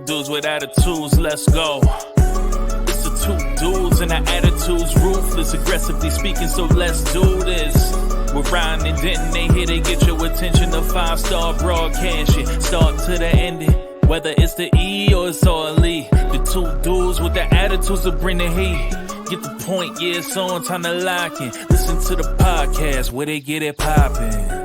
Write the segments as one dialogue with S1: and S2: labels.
S1: dudes with attitudes, let's go. It's the two dudes and the attitudes, ruthless, aggressively speaking, so let's do this. We're Ryan and Denton, they here to get your attention. The 5-star broadcast shit, start to the ending. Whether it's the E or it's all Lee. The two dudes with the attitudes will bring the heat. Get the point, yeah, it's on, time to lock in. Listen to the podcast where they get it poppin'.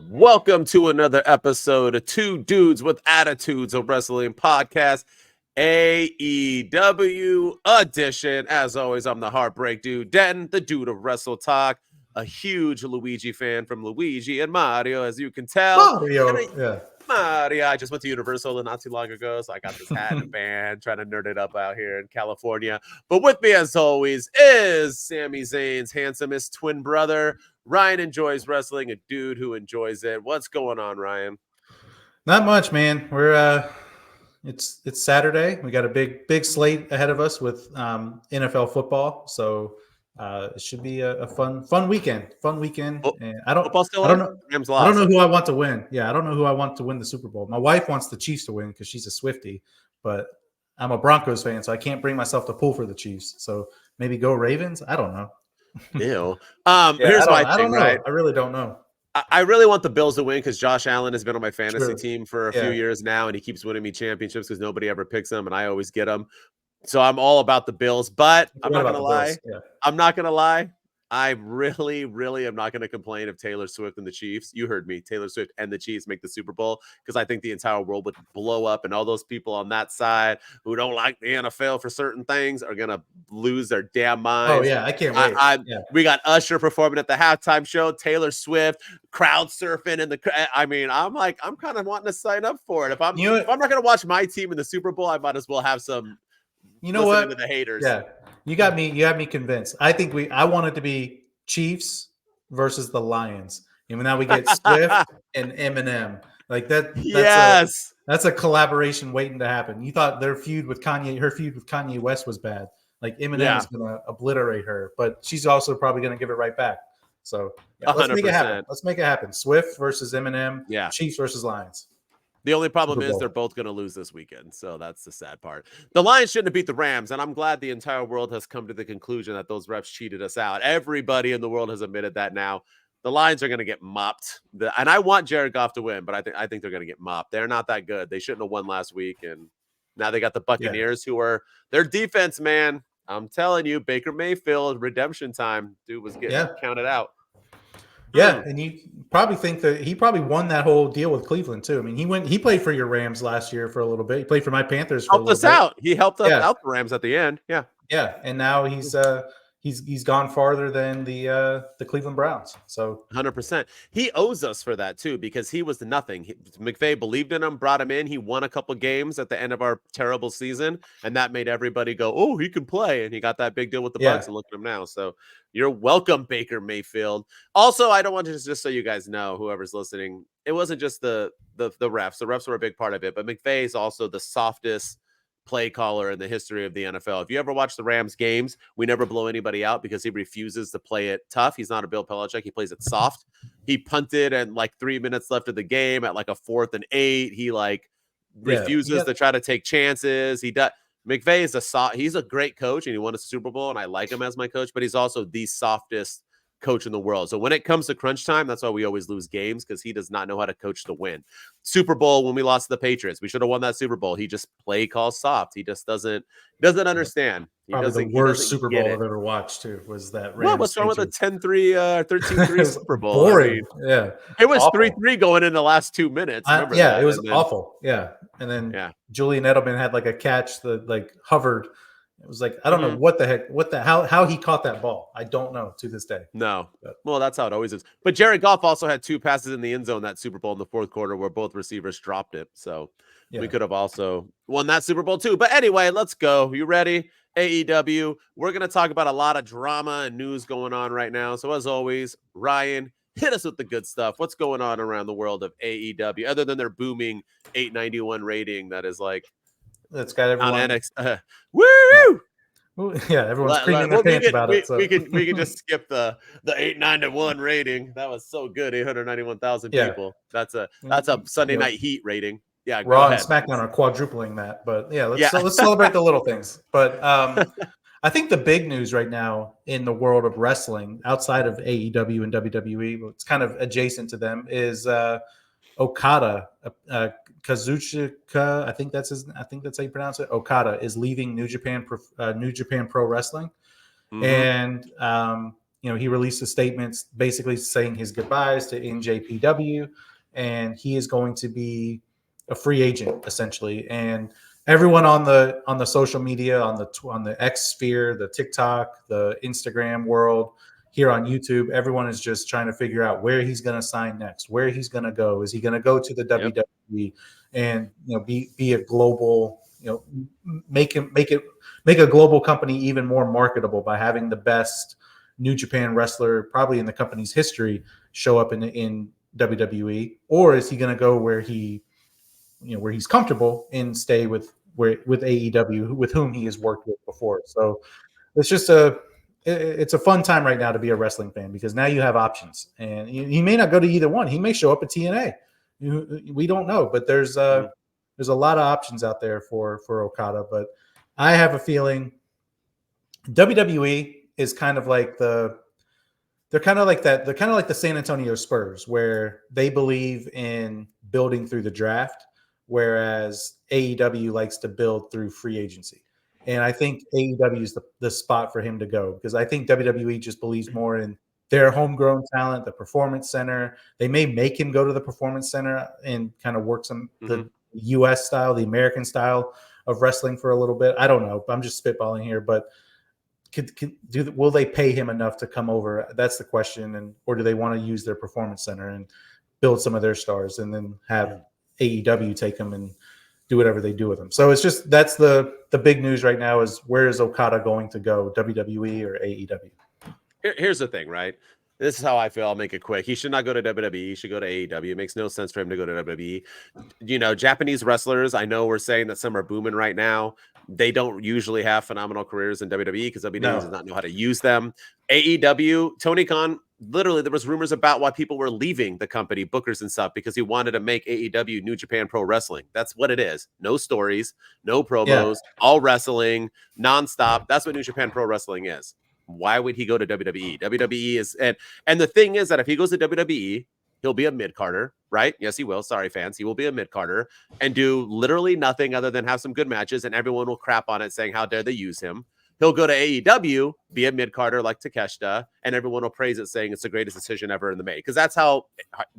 S2: Welcome to another episode of Two Dudes with Attitudes, a wrestling podcast, AEW edition. As always, I'm the Heartbreak Dude, Denton, the dude of Wrestle Talk, a huge Luigi fan from Luigi and Mario, as you can tell.
S3: Mario.
S2: I just went to Universal not too long ago, so I got this hat and a band, trying to nerd it up out here in California. But with me, as always, is Sami Zayn's handsomest twin brother. Ryan enjoys wrestling, a dude who enjoys it. What's going on, Ryan?
S3: Not much, man. We're it's Saturday. We got a big slate ahead of us with NFL football, so it should be a fun weekend. And I don't know who I want to win. Yeah, I don't know who I want to win the Super Bowl. My wife wants the Chiefs to win because she's a Swiftie, but I'm a Broncos fan, so I can't bring myself to pull for the Chiefs. So maybe go Ravens. I don't know.
S2: Ew.
S3: Here's my thing, right? I really don't know.
S2: I really want the Bills to win because Josh Allen has been on my fantasy team for a few years now, and he keeps winning me championships because nobody ever picks him, and I always get them. So I'm all about the Bills, but I'm not gonna lie. I'm not gonna lie. I really am not going to complain if Taylor Swift and the Chiefs, you heard me, Taylor Swift and the Chiefs make the Super Bowl, because I think the entire world would blow up, and all those people on that side who don't like the NFL for certain things are going to lose their damn minds.
S3: Oh, yeah, I can't wait.
S2: We got Usher performing at the halftime show, Taylor Swift, crowd surfing, and I'm kind of wanting to sign up for it. If I'm not going to watch my team in the Super Bowl, I might as well have some.
S3: You know what?
S2: To the haters.
S3: Yeah. You got me convinced. I think I want it to be Chiefs versus the Lions. And now we get Swift and Eminem. Like that's a collaboration waiting to happen. You thought her feud with Kanye West was bad. Like Eminem is gonna obliterate her, but she's also probably gonna give it right back. So let's make it happen. Let's make it happen. Swift versus Eminem, Chiefs versus Lions.
S2: The only problem is they're both going to lose this weekend, so that's the sad part. The Lions shouldn't have beat the Rams, and I'm glad the entire world has come to the conclusion that those refs cheated us out. Everybody in the world has admitted that now. The Lions are going to get mopped, and I want Jared Goff to win, but I think they're going to get mopped. They're not that good. They shouldn't have won last week, and now they got the Buccaneers, who are their defense, man. I'm telling you, Baker Mayfield, redemption time. Dude was getting counted out.
S3: Yeah, and you probably think that he probably won that whole deal with Cleveland too. I mean, he played for your Rams last year for a little bit. He played for my Panthers for a little bit.
S2: He helped us out the Rams at the end. Yeah.
S3: Yeah, and now he's gone farther than the Cleveland Browns. So
S2: 100%. He owes us for that too, because he was the nothing. McVay believed in him, brought him in. He won a couple games at the end of our terrible season, and that made everybody go, "Oh, he can play!" And he got that big deal with the Bucs, and look at him now. So you're welcome, Baker Mayfield. Also, I don't want to just so you guys know, whoever's listening, it wasn't just the refs. The refs were a big part of it, but McVay is also the softest play caller in the history of the NFL. If you ever watch the Rams games, we never blow anybody out because he refuses to play it tough. He's not a Bill Belichick. He plays it soft. He punted and 3 minutes left of the game at a 4th and 8. He refuses to try to take chances. He does. McVay is he's a great coach, and he won a Super Bowl, and I like him as my coach, but he's also the softest coach in the world. So when it comes to crunch time, that's why we always lose games, because he does not know how to coach to win. Super Bowl, when we lost to the Patriots, we should have won that Super Bowl. He just calls soft. He just doesn't understand.
S3: Probably the worst Super Bowl I've ever watched too was that Rams.
S2: What's wrong with a 10-3, 13-3 Super Bowl?
S3: Boring.
S2: It was 3-3 going in the last 2 minute.
S3: It was awful. Yeah, and then Julian Edelman had a catch that hovered. It was I don't know what the heck, how he caught that ball. I don't know to this day.
S2: No. Well, that's how it always is. But Jared Goff also had 2 passes in the end zone that Super Bowl in the 4th quarter where both receivers dropped it. So we could have also won that Super Bowl too. But anyway, let's go. You ready? AEW. We're going to talk about a lot of drama and news going on right now. So as always, Ryan, hit us with the good stuff. What's going on around the world of AEW other than their booming 891 rating that is
S3: that's got everyone.
S2: Woo!
S3: Yeah, everyone's creaming their pants about it. So.
S2: We can just skip the 891 rating. That was so good. 891,000
S3: Yeah.
S2: people. That's a Sunday Night Heat rating. Yeah, go
S3: Raw
S2: ahead.
S3: and SmackDown are quadrupling that, but yeah, let's
S2: Yeah.
S3: let's celebrate the little things. But I think the big news right now in the world of wrestling, outside of AEW and WWE, but it's kind of adjacent to them, is Okada, Kazuchika. I think that's how you pronounce it. Okada is leaving New Japan Pro Wrestling, and he released a statement basically saying his goodbyes to NJPW, and he is going to be a free agent essentially. And everyone on the social media, on the X sphere, the TikTok, the Instagram world, here on YouTube, everyone is just trying to figure out where he's going to sign next, where he's going to go. Is he going to go to the WWE and be a global, make a global company even more marketable by having the best New Japan wrestler probably in the company's history show up in WWE, or is he going to go where he's comfortable and stay with AEW, with whom he has worked with before? So it's just it's a fun time right now to be a wrestling fan, because now you have options, and he may not go to either one. He may show up at TNA. We don't know, but there's a lot of options out there for Okada. But I have a feeling WWE is kind of like the San Antonio Spurs, where they believe in building through the draft, whereas AEW likes to build through free agency. And I think AEW is the spot for him to go, because I think WWE just believes more in their homegrown talent, the Performance Center. They may make him go to the Performance Center and kind of work the U.S. style, the American style of wrestling for a little bit. I don't know. I'm just spitballing here, but will they pay him enough to come over? That's the question. Or do they want to use their Performance Center and build some of their stars and then have AEW take them and do whatever they do with them? So it's just, that's the big news right now, is where is Okada going to go, WWE or AEW?
S2: Here's the thing, right? This is how I feel. I'll make it quick. He should not go to WWE. He should go to AEW. It makes no sense for him to go to WWE. Japanese wrestlers, I know we're saying that some are booming right now. They don't usually have phenomenal careers in WWE because WWE does not know how to use them. AEW, Tony Khan, literally, there was rumors about why people were leaving the company, bookers and stuff, because he wanted to make AEW New Japan Pro Wrestling. That's what it is. No stories, no promos, all wrestling, nonstop. That's what New Japan Pro Wrestling is. Why would he go to WWE? WWE is, and the thing is that if he goes to WWE, he'll be a mid-carder, right? Yes, he will. Sorry, fans. He will be a mid-carder and do literally nothing other than have some good matches, and everyone will crap on it saying, how dare they use him? He'll go to AEW, be a mid-carder like Takeshita, and everyone will praise it, saying it's the greatest decision ever in the making. Because that's how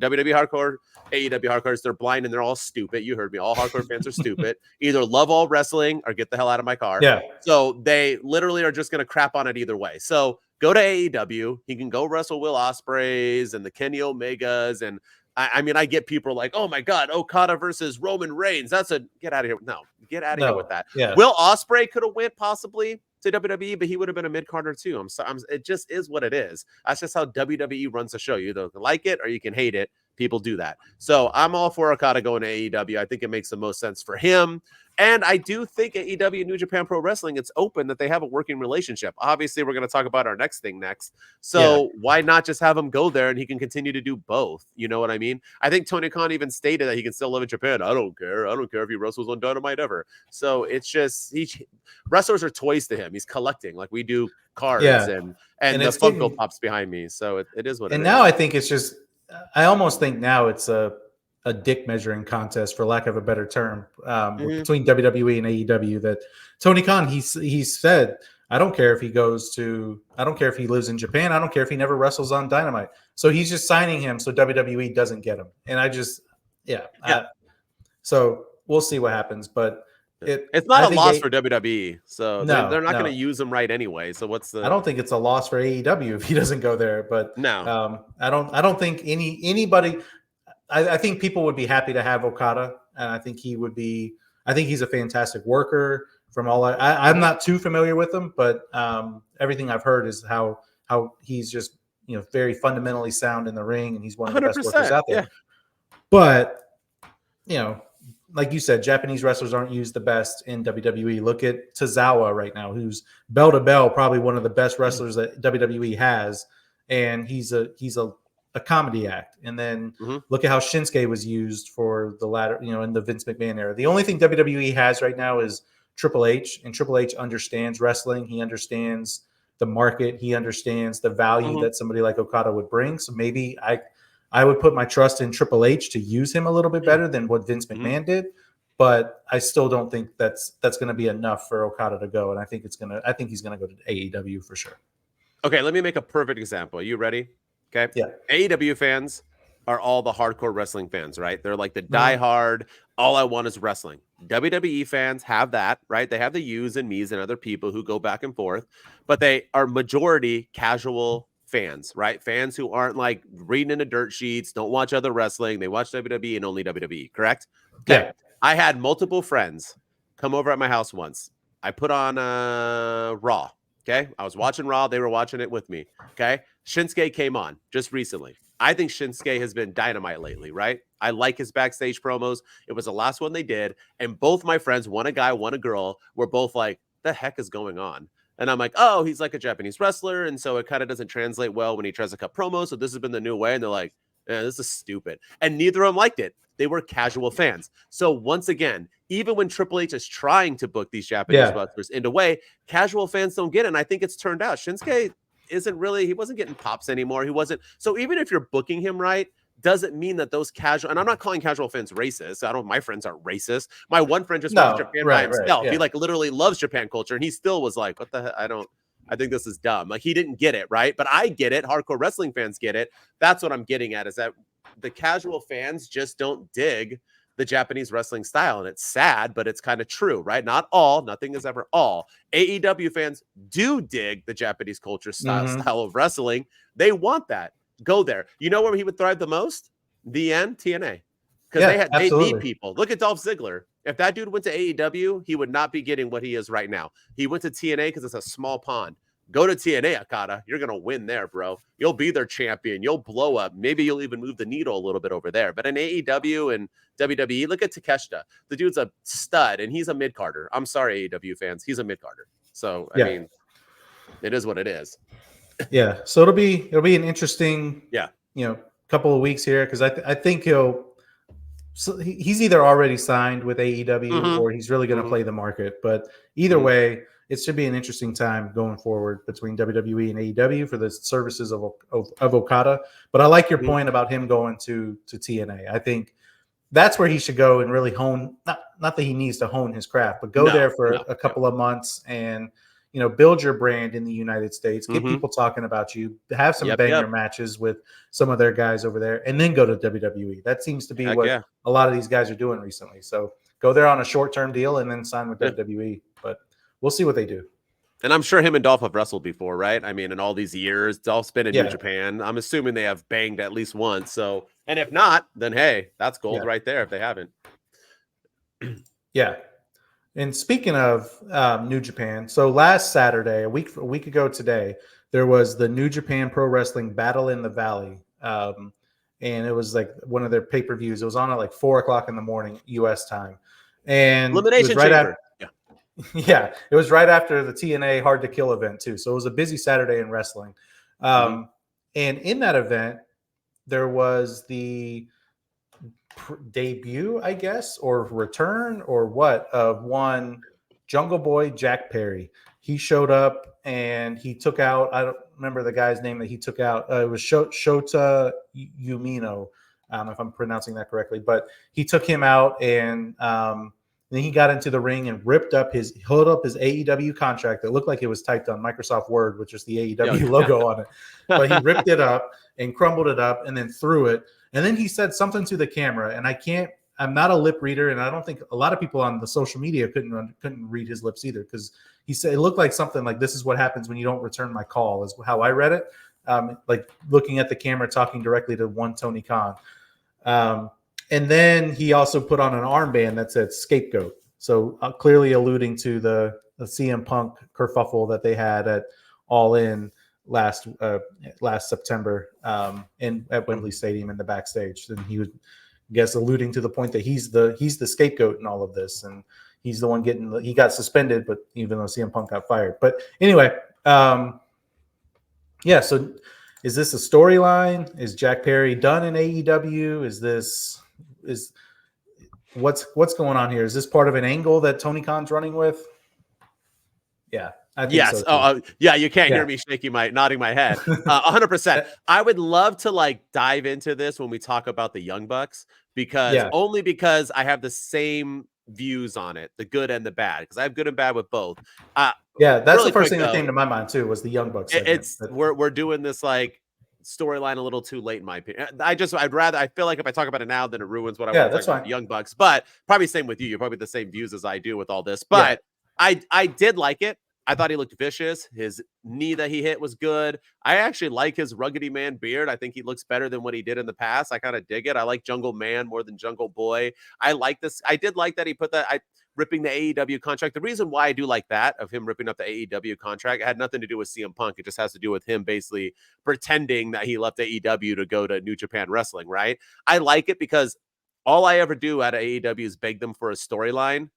S2: WWE hardcore, AEW hardcores, they're blind and they're all stupid. You heard me. All hardcore fans are stupid. Either love all wrestling or get the hell out of my car.
S3: Yeah.
S2: So they literally are just going to crap on it either way. So go to AEW. He can go wrestle Will Ospreys and the Kenny Omegas. And I mean, I get people like, oh my God, Okada versus Roman Reigns. Get out of here. No, get out of here with that.
S3: Yeah.
S2: Will Ospreay could have went possibly to WWE, but he would have been a mid-carder too. It just is what it is. That's just how WWE runs the show. You either like it or you can hate it. People do that. So I'm all for Okada going to AEW. I think it makes the most sense for him. And I do think AEW, New Japan Pro Wrestling, it's open that they have a working relationship. Obviously, we're going to talk about our next thing next. So why not just have him go there and he can continue to do both? You know what I mean? I think Tony Khan even stated that he can still live in Japan. I don't care. I don't care if he wrestles on Dynamite ever. So it's just, wrestlers are toys to him. He's collecting like we do cards and the Funko Pops behind me. So it is what it is.
S3: And now I think it's just, I almost think now it's a dick measuring contest, for lack of a better term, between WWE and AEW. That Tony Khan, he said, I don't care if he lives in Japan. I don't care if he never wrestles on Dynamite. So he's just signing him so WWE doesn't get him. And I just, so we'll see what happens. But
S2: it's not a loss for WWE. So they're not going to use him right anyway. So I
S3: don't think it's a loss for AEW if he doesn't go there. But
S2: no,
S3: I don't think anybody. I think people would be happy to have Okada, and I think he's a fantastic worker. From all I'm not too familiar with him, but everything I've heard is how he's just very fundamentally sound in the ring, and he's one of the best workers out there.
S2: Yeah.
S3: But like you said, Japanese wrestlers aren't used the best in WWE. Look at Tozawa right now, who's bell to bell, probably one of the best wrestlers that WWE has, and he's a comedy act. And then look at how Shinsuke was used for the latter, in the Vince McMahon era. The only thing WWE has right now is Triple H, and Triple H understands wrestling. He understands the market. He understands the value that somebody like Okada would bring. So maybe I would put my trust in Triple H to use him a little bit better than what Vince McMahon did, but I still don't think that's going to be enough for Okada to go. And I think he's going to go to AEW for sure.
S2: Okay, let me make a perfect example. Are you ready? Okay.
S3: Yeah.
S2: AEW fans are all the hardcore wrestling fans, right? They're like the diehard, all I want is wrestling. WWE fans have that, right? They have the yous and me's and other people who go back and forth, but they are majority casual fans, right? Fans who aren't like reading in the dirt sheets, don't watch other wrestling. They watch WWE and only WWE, correct? Okay.
S3: Yeah.
S2: I had multiple friends come over at my house once. I put on Raw. Okay. I was watching Raw. They were watching it with me. Okay. Shinsuke came on just recently. I think Shinsuke has been dynamite lately, right? I like his backstage promos. It was the last one they did. And both my friends, one a guy, one a girl, were both like, the heck is going on? And I'm like, oh, he's like a Japanese wrestler. And so it kind of doesn't translate well when he tries to cut promos. So this has been the new way. And they're like, this is stupid. And neither of them liked it. They were casual fans. So once again, even when Triple H is trying to book these Japanese wrestlers into way, casual fans don't get it. And I think it's turned out. Shinsuke he wasn't getting pops anymore. He wasn't. So even if you're booking him right, doesn't mean that those casual, and I'm not calling casual fans racist. My friends aren't racist. My one friend just went to Japan by himself. He like literally loves Japan culture. And he still was like, what the heck? I think this is dumb. Like he didn't get it, right? But I get it. Hardcore wrestling fans get it. That's what I'm getting at, is that the casual fans just don't dig the Japanese wrestling style. And it's sad, but it's kind of true, right? Not all, nothing is ever all. AEW fans do dig the Japanese culture style of wrestling. They want that. Go there. You know where he would thrive the most? TNA. Because they need people. Look at Dolph Ziggler. If that dude went to AEW, he would not be getting what he is right now. He went to TNA because it's a small pond. Go to TNA, Okada. You're going to win there, bro. You'll be their champion. You'll blow up. Maybe you'll even move the needle a little bit over there. But in AEW and WWE, look at Takeshita. The dude's a stud, and he's a mid-carder. I'm sorry, AEW fans. He's a mid-carder. So, I mean, it is what it is.
S3: Yeah. So it'll be an interesting, couple of weeks here, because I think he's either already signed with AEW or he's really going to play the market. But either way, it should be an interesting time going forward between WWE and AEW for the services of Okada. But I like your point about him going to TNA. I think that's where he should go and really hone. Not that he needs to hone his craft, but go there for a couple of months and build your brand in the United States. Get people talking about you. Have some banger matches with some of their guys over there, and then go to WWE. That seems to be what a lot of these guys are doing recently. So go there on a short-term deal and then sign with WWE. But we'll see what they do.
S2: And I'm sure him and Dolph have wrestled before, right? I mean, in all these years, Dolph's been in New Japan. I'm assuming they have banged at least once. So, and if not, then hey, that's gold right there if they haven't.
S3: Yeah. And speaking of New Japan, so last Saturday, a week ago today, there was the New Japan Pro Wrestling Battle in the Valley. And it was like one of their pay-per-views. It was on at like 4:00 in the morning, U.S. time. And
S2: Elimination Chamber.
S3: Yeah, it was right after the TNA Hard to Kill event too. So it was a busy Saturday in wrestling. And in that event, there was the debut, I guess, or return or what, of one Jungle Boy Jack Perry. He showed up and he took out, I don't remember the guy's name that he took out. It was Shota Umino, if I'm pronouncing that correctly. But he took him out and then he got into the ring and held up his AEW contract that looked like it was typed on Microsoft Word with just the AEW logo on it. But he ripped it up and crumbled it up and then threw it. And then he said something to the camera, and I'm not a lip reader, and I don't think a lot of people on the social media couldn't read his lips either, because he said it looked like something like, "This is what happens when you don't return my call," is how I read it. Like looking at the camera, talking directly to one Tony Khan. And then he also put on an armband that said "Scapegoat," so clearly alluding to the CM Punk kerfuffle that they had at All In last September at Wembley Stadium in the backstage. And he guess alluding to the point that he's the scapegoat in all of this, and he's the one he got suspended, but even though CM Punk got fired. But anyway, yeah. So is this a storyline? Is Jack Perry done in AEW? What's going on here? Is this part of an angle that Tony Khan's running with? Yeah. I think
S2: yes.
S3: So
S2: yeah. You can't hear me nodding my head. 100%. I would love to like dive into this when we talk about the Young Bucks, because I have the same views on it, the good and the bad, because I have good and bad with both.
S3: Yeah, that's really the first thing that came to my mind too, was the Young Bucks segment.
S2: We're doing this like storyline a little too late in my opinion. I feel like if I talk about it now, then it ruins what I want to talk about the Young Bucks. But probably same with you. You're probably the same views as I do with all this. But I did like it. I thought he looked vicious. His knee that he hit was good. I actually like his ruggedy man beard. I think he looks better than what he did in the past. I kind of dig it. I like Jungle Man more than Jungle Boy. I like this. I did like that he put that ripping the AEW contract. The reason why I do like that, of him ripping up the AEW contract, it had nothing to do with CM Punk. It just has to do with him basically pretending that he left AEW to go to New Japan Wrestling, right? I like it because all I ever do at AEW is beg them for a storyline.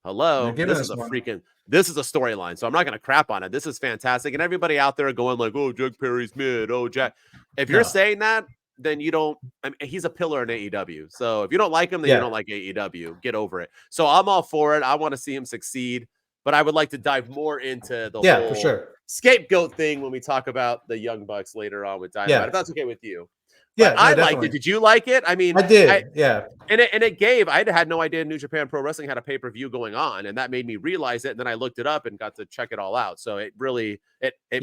S2: Hello, this is a storyline, so I'm not going to crap on it. This is fantastic. And everybody out there going like, oh, Jack Perry's mid. Oh, Jack. If you're saying that, then you don't. I mean, he's a pillar in AEW. So if you don't like him, then you don't like AEW. Get over it. So I'm all for it. I want to see him succeed, but I would like to dive more into the whole
S3: for sure
S2: scapegoat thing when we talk about the Young Bucks later on with Dynamite. If that's okay with you.
S3: Yeah,
S2: I liked it. Did you like it? I mean,
S3: I did.
S2: And it gave. I had no idea New Japan Pro Wrestling had a pay-per-view going on, and that made me realize it. And then I looked it up and got to check it all out. So it really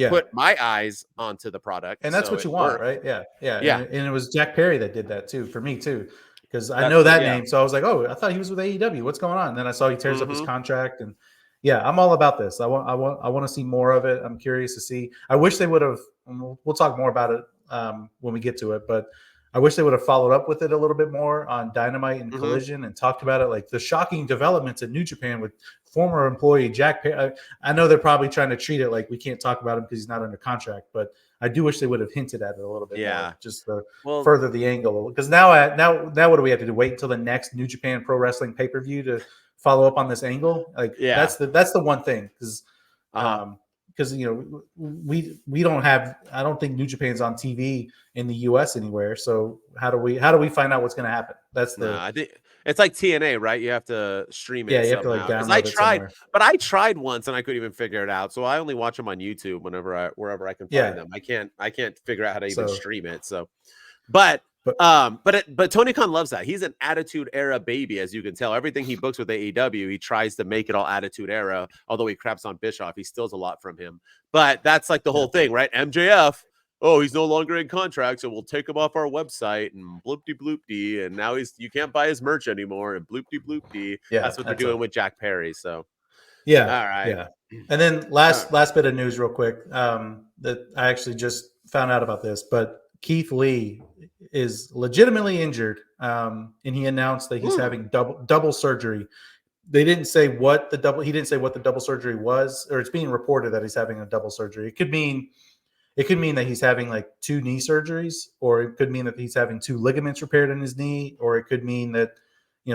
S2: put my eyes onto the product.
S3: And that's what you want, right? Yeah. And it was Jack Perry that did that too for me too, because I know that name. So I was like, oh, I thought he was with AEW. What's going on? And then I saw he tears up his contract, and I'm all about this. I want to see more of it. I'm curious to see. I wish they would have. We'll talk more about it when we get to it, but I wish they would have followed up with it a little bit more on Dynamite and Collision and talked about it, like the shocking developments in New Japan with former employee Jack Perry. I know they're probably trying to treat it like we can't talk about him because he's not under contract, but I do wish they would have hinted at it a little bit more, just to further the angle. Because now what do we have to do? Wait until the next New Japan Pro Wrestling pay-per-view to follow up on this angle? Like that's the one thing, because we don't have. I don't think New Japan's on TV in the U.S. anywhere. So how do we find out what's going to happen?
S2: I think it's like TNA, right? You have to stream it.
S3: Yeah, you have to like download it somewhere.
S2: But I tried once and I couldn't even figure it out. So I only watch them on YouTube wherever I can find them. I can't figure out how to even stream it. So, but Tony Khan loves that. He's an Attitude Era baby, as you can tell. Everything he books with AEW, he tries to make it all Attitude Era. Although he craps on Bischoff, he steals a lot from him. But that's like the whole thing, right? MJF, he's no longer in contract, so we'll take him off our website and bloopty bloopty. And now you can't buy his merch anymore and bloopty bloopty. Yeah, that's what they're doing with Jack Perry. So all right.
S3: Yeah. And then last bit of news, real quick, that I actually just found out about this, but Keith Lee is legitimately injured, and he announced that he's having double surgery. They didn't say what the double surgery was, or it's being reported that he's having a double surgery. It could mean that he's having like 2 knee surgeries, or it could mean that he's having 2 ligaments repaired in his knee, or it could mean that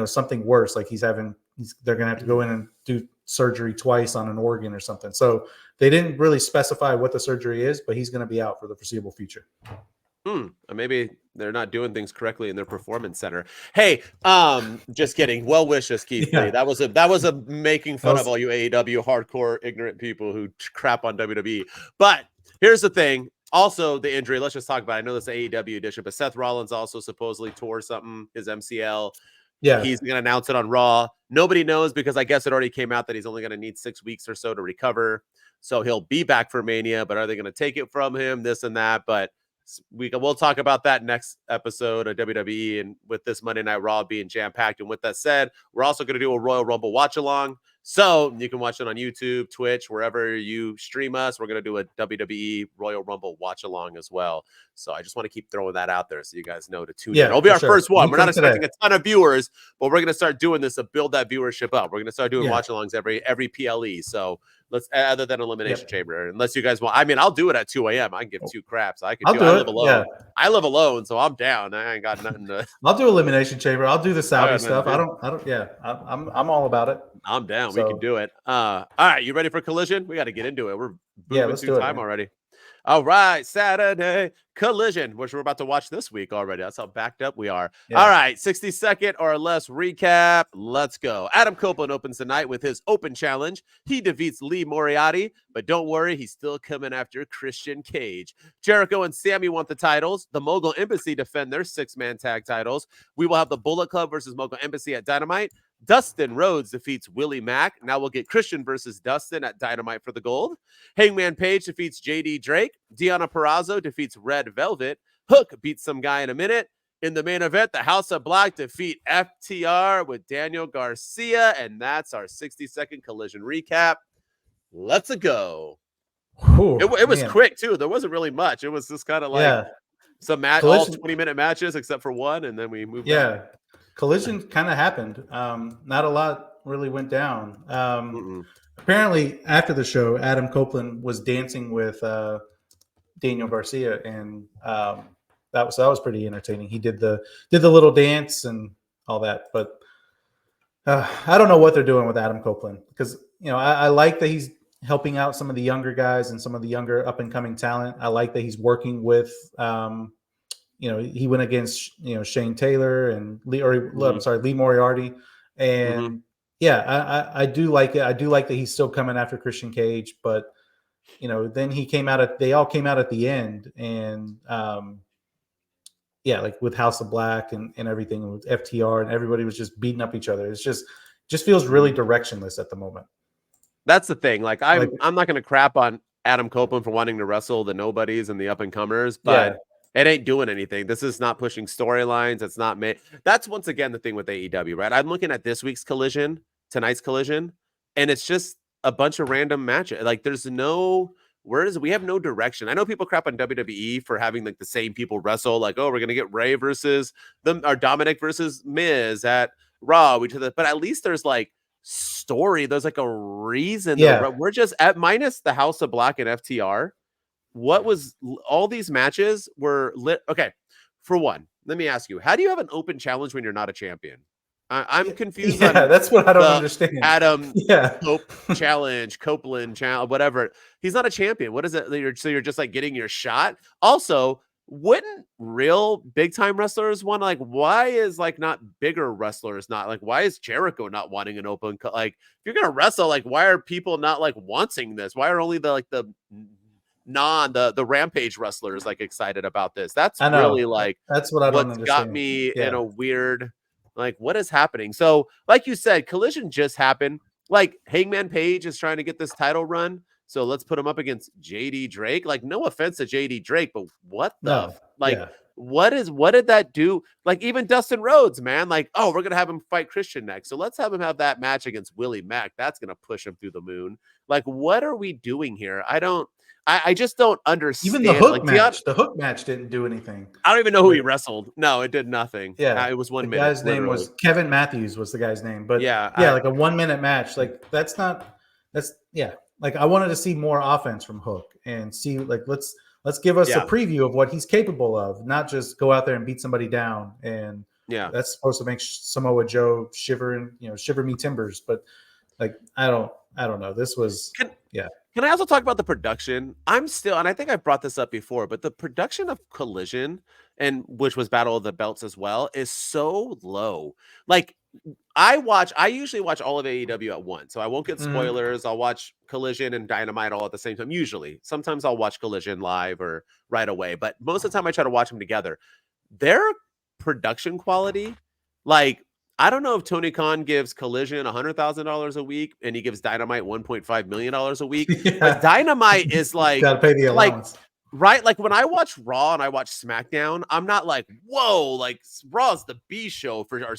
S3: something worse, like they're gonna have to go in and do surgery twice on an organ or something. So they didn't really specify what the surgery is, but he's going to be out for the foreseeable future.
S2: Maybe they're not doing things correctly in their performance center. Hey, just kidding. Well wishes, Keith Lee. That was a making fun of all you AEW hardcore ignorant people who crap on WWE. But here's the thing. Also, the injury. Let's just talk about it. I know this is AEW edition, but Seth Rollins also supposedly tore something, his MCL. Yeah, he's going to announce it on Raw. Nobody knows, because I guess it already came out that he's only going to need 6 weeks or so to recover. So he'll be back for Mania, but are they going to take it from him? This and that. But we'll talk about that next episode of WWE, and with this Monday Night Raw being jam-packed. And with that said, we're also going to do a Royal Rumble watch-along. So you can watch it on YouTube, Twitch, wherever you stream us. We're going to do a WWE Royal Rumble watch along as well. So I just want to keep throwing that out there so you guys know to tune in. It'll be our first one. We're not expecting a ton of viewers, but we're going to start doing this to build that viewership up. We're going to start doing watch alongs every PLE. So let's, other than Elimination Chamber, unless you guys want. I mean, I'll do it at 2 a.m. I can give 2 craps. I live alone. Yeah. I live alone, so I'm down. I ain't got nothing to.
S3: I'll do Elimination Chamber. I'll do the Saudi stuff. I don't. Yeah, I'm all about it.
S2: I'm down. So, we can do it. All right, you ready for Collision? We got to get into it. We're moving through time already. All right, Saturday Collision, which we're about to watch this week already. That's how backed up we are. Yeah. All right, 60-second or less recap. Let's go. Adam Copeland opens the night with his open challenge. He defeats Lee Moriarty, but don't worry, he's still coming after Christian Cage. Jericho and Sammy want the titles. The Mogul Embassy defend their 6-man tag titles. We will have the Bullet Club versus Mogul Embassy at Dynamite. Dustin Rhodes defeats Willie Mack. Now we'll get Christian versus Dustin at Dynamite for the gold. Hangman Page defeats JD Drake. Deonna Purrazzo defeats Red Velvet. Hook beats some guy in a minute. In the main event, the House of Black defeat FTR with Daniel Garcia. And that's our 60-second Collision recap. Let's go. It was quick, too. There wasn't really much. It was just kind of like some all 20-minute matches except for one, and then we moved on.
S3: Collision kind of happened. Not a lot really went down. Apparently, after the show, Adam Copeland was dancing with Daniel Garcia, and that was pretty entertaining. He did the little dance and all that, but I don't know what they're doing with Adam Copeland, because I like that he's helping out some of the younger guys and some of the younger up and coming talent. I like that he's working with. He went against Shane Taylor and Lee Moriarty, and I do like it. I do like that he's still coming after Christian Cage, but then they all came out at the end, and like with House of Black and everything with FTR, and everybody was just beating up each other. It's just feels really directionless at the moment.
S2: That's the thing. Like I'm not going to crap on Adam Copeland for wanting to wrestle the nobodies and the up and comers, but. It ain't doing anything. This is not pushing storylines. It's not made. That's once again the thing with AEW, right? I'm looking at this week's Collision, tonight's Collision, and it's just a bunch of random matches. Like we have no direction. I know people crap on WWE for having like the same people wrestle. Like, oh, we're gonna get Ray versus Dominic versus Miz at Raw. But at least there's like story. There's like a reason.
S3: Yeah.
S2: We're just at minus the House of Black and FTR. What was all these matches were lit? Okay, for one, let me ask you: how do you have an open challenge when you're not a champion? I'm confused.
S3: Yeah, that's what I don't understand.
S2: Adam Copeland challenge, whatever. He's not a champion. What is it? So you're just like getting your shot. Also, wouldn't real big time wrestlers want like? Why is like not bigger wrestlers not like? Why is Jericho not wanting an open? Like, if you're gonna wrestle, like, why are people not like wanting this? Why are only the Rampage wrestlers like excited about this? That's really like
S3: that's what I don't understand.
S2: Got me in a weird like, what is happening? So like you said, Collision just happened. Like Hangman Page is trying to get this title run, so let's put him up against JD Drake. Like, no offense to JD Drake, but what what did that do? Like, even Dustin Rhodes, man, like, oh, we're gonna have him fight Christian next, so let's have him have that match against Willie Mack. That's gonna push him through the moon. Like, what are we doing here? I just don't understand.
S3: Even the Hook match. The Hook match didn't do anything.
S2: I don't even know who he wrestled. No, it did nothing. Yeah, it was 1 minute.
S3: The guy's name was Kevin Matthews. Was the guy's name? But like a 1 minute match. Like that's. Like I wanted to see more offense from Hook and see like let's give us a preview of what he's capable of, not just go out there and beat somebody down. And that's supposed to make Samoa Joe shiver me timbers. But like I don't know. This was
S2: Can I also talk about the production? And I think I brought this up before, but the production of Collision, and which was Battle of the Belts as well, is so low. Like I usually watch all of AEW at once, so I won't get spoilers. I'll watch Collision and Dynamite all at the same time. Usually, sometimes I'll watch Collision live or right away, but most of the time I try to watch them together. Their production quality, like, I don't know if Tony Khan gives Collision $100,000 a week and he gives Dynamite $1.5 million a week. But Dynamite is like,
S3: gotta pay the allowance.
S2: Right? Like when I watch Raw and I watch SmackDown, I'm not like, whoa, like Raw's the B show for our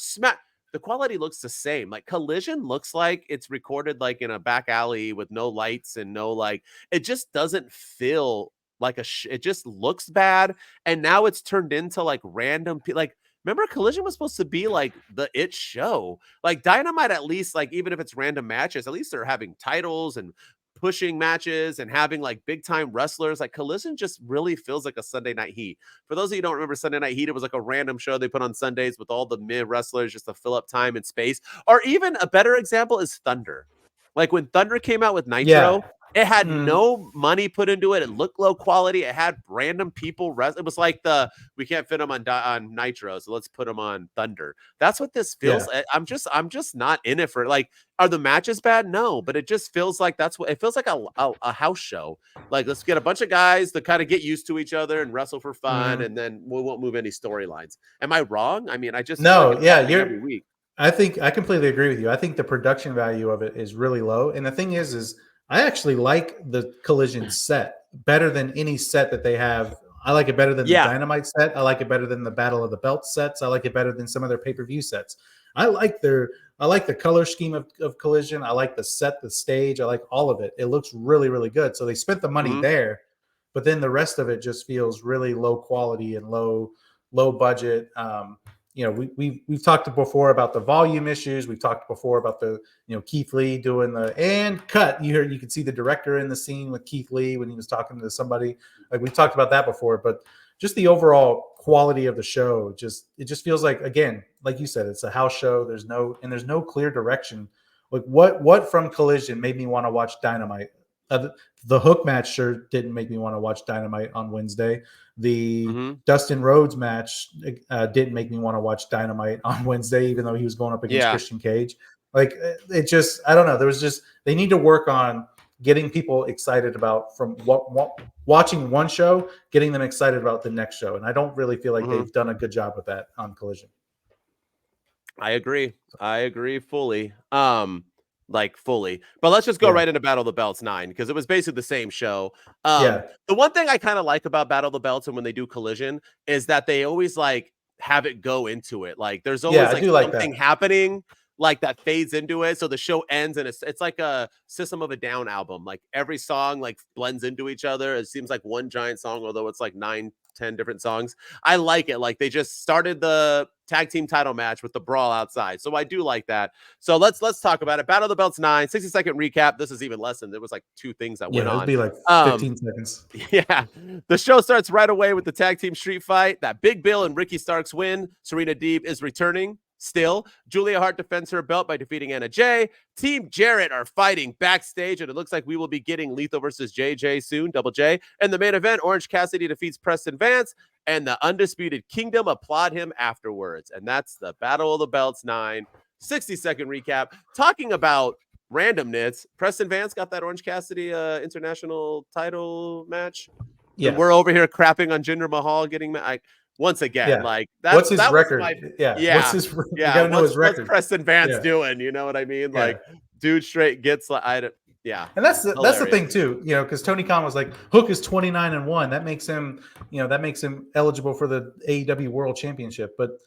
S2: the quality looks the same. Like Collision looks like it's recorded like in a back alley with no lights and no like. It just doesn't feel like it just looks bad. And now it's turned into like random like. Remember, Collision was supposed to be like the it show. Like Dynamite, at least, like even if it's random matches, at least they're having titles and pushing matches and having like big time wrestlers. Like Collision just really feels like a Sunday Night Heat. For those of you who don't remember Sunday Night Heat, it was like a random show they put on Sundays with all the mid wrestlers just to fill up time and space. Or even a better example is Thunder. Like when Thunder came out with Nitro, it had no money put into it. It looked low quality. It had random people. It was like we can't fit them on Nitro, so let's put them on Thunder. That's what this feels. Yeah. I'm just not in it for like. Are the matches bad? No, but it just feels like that's what it feels like a house show. Like let's get a bunch of guys to kind of get used to each other and wrestle for fun, and then we won't move any storylines. Am I wrong? I mean, I just you're every week.
S3: I think I completely agree with you. I think the production value of it is really low, and the thing is I actually like the Collision set better than any set that they have. I like it better than the Dynamite set. I like it better than the Battle of the Belt sets. I like it better than some of their pay-per-view sets. I like the color scheme of Collision. I like the set, the stage. I like all of it. It looks really, really good. So they spent the money there, but then the rest of it just feels really low quality and low budget. We've talked before about the volume issues. We've talked before about the Keith Lee doing the and cut. You could see the director in the scene with Keith Lee when he was talking to somebody. Like we've talked about that before, but just the overall quality of the show, it just feels like, again, like you said, it's a house show. There's no clear direction. Like what from Collision made me want to watch Dynamite? The Hook match sure didn't make me want to watch Dynamite on Wednesday. The Dustin Rhodes match didn't make me want to watch Dynamite on Wednesday, even though he was going up against Christian Cage. Like it just, I don't know. They need to work on getting people excited about from watching one show, getting them excited about the next show. And I don't really feel like they've done a good job with that on Collision.
S2: I agree fully. Fully, but let's just go right into Battle of the Belts 9 because it was basically the same show. The one thing I kind of like about Battle of the Belts and when they do Collision is that they always like have it go into it. Like there's always something happening like that fades into it. So the show ends and it's like a System of a Down album. Like every song like blends into each other. It seems like one giant song, although it's like 9-10 different songs. I like it. Like they just started the tag team title match with the brawl outside. So I do like that. So let's talk about it. Battle of the Belts 9, 60-second recap. This is even less than there was like two things that went on.
S3: It'd be like 15 seconds.
S2: Yeah. The show starts right away with the tag team street fight. That Big Bill and Ricky Starks win. Serena Deeb is returning. Still, Julia Hart defends her belt by defeating Anna Jay. Team Jarrett are fighting backstage, and it looks like we will be getting Lethal versus JJ soon, Double J. And the main event, Orange Cassidy defeats Preston Vance, and the Undisputed Kingdom applaud him afterwards. And that's the Battle of the Belts 9, 60-second recap. Talking about randomness, Preston Vance got that Orange Cassidy international title match. Yeah. And we're over here crapping on Jinder Mahal getting once again, like that's
S3: what's his record? What's his record? You gotta know his record.
S2: What's Preston Vance doing? You know what I mean? Like, dude, straight gets like and
S3: that's the thing too. Because Tony Khan was like, Hook is 29-1. That makes him eligible for the AEW World Championship. But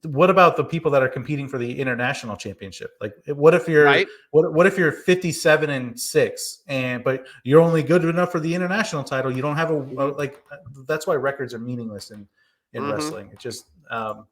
S3: what about the people that are competing for the international championship? Like, what if you're what if you're 57-6 but you're only good enough for the international title? You don't have like that's why records are meaningless in wrestling. It just but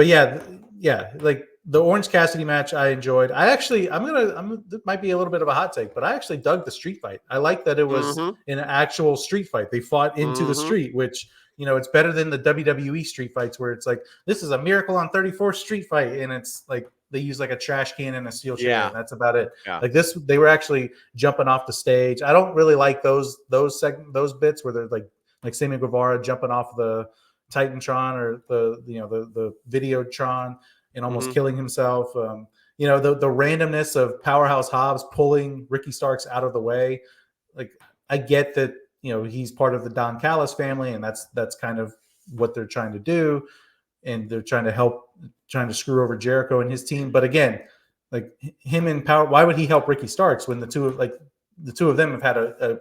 S3: like the Orange Cassidy match I enjoyed. It might be a little bit of a hot take, but I actually dug the street fight. I like that it was an actual street fight. They fought into the street, which it's better than the WWE street fights where it's like, this is a Miracle on 34th Street fight. And it's like, they use like a trash can and a steel chair. And that's about it. Yeah. Like this, they were actually jumping off the stage. I don't really like those bits where they're like Sammy Guevara jumping off the Titantron or the Videotron and almost killing himself. The randomness of Powerhouse Hobbs pulling Ricky Starks out of the way. Like, I get that, he's part of the Don Callis family, and that's kind of what they're trying to do, and they're trying to screw over Jericho and his team. But again, like him and Power, why would he help Ricky Starks when the two of them have had a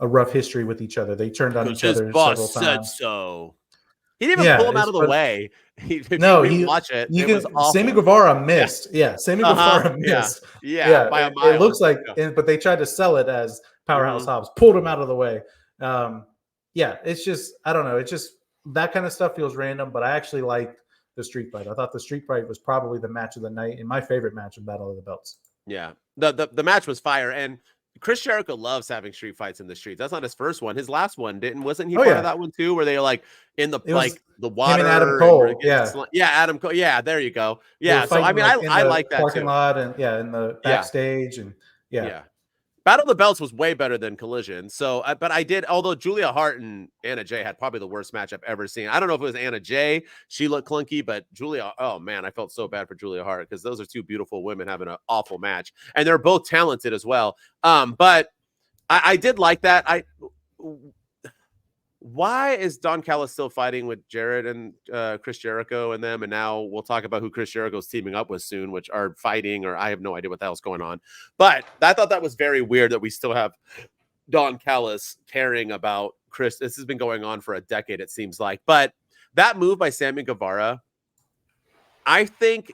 S3: rough history with each other? They turned on each other several times.
S2: So He didn't even pull him out of the way. If watch it, it was awful.
S3: Sammy Guevara missed. Yeah, Sammy Guevara missed.
S2: Yeah, by a mile.
S3: It looks like, but they tried to sell it as Powerhouse Hobbs pulled him out of the way. It's just, I don't know. It's just that kind of stuff feels random, but I actually liked the street fight. I thought the street fight was probably the match of the night and my favorite match of Battle of the Belts.
S2: Yeah, the match was fire, and Chris Jericho loves having street fights in the streets. That's not his first one. His last one wasn't he part of that one too, where they were like in the the water?
S3: Him and Adam Cole.
S2: Adam Cole. Yeah, there you go. Yeah, so I mean, I like that
S3: parking
S2: too.
S3: lot and in the backstage and
S2: Battle of the Belts was way better than Collision. So, but I did, although Julia Hart and Anna Jay had probably the worst match I've ever seen. I don't know if it was Anna Jay. She looked clunky, but Julia, oh man, I felt so bad for Julia Hart because those are two beautiful women having an awful match. And they're both talented as well. But I did like that. Why is Don Callis still fighting with Jarrett and Chris Jericho and them? And now we'll talk about who Chris Jericho's teaming up with soon, which are fighting, or I have no idea what the hell's going on. But I thought that was very weird that we still have Don Callis caring about Chris. This has been going on for a decade, it seems like. But that move by Sammy Guevara, I think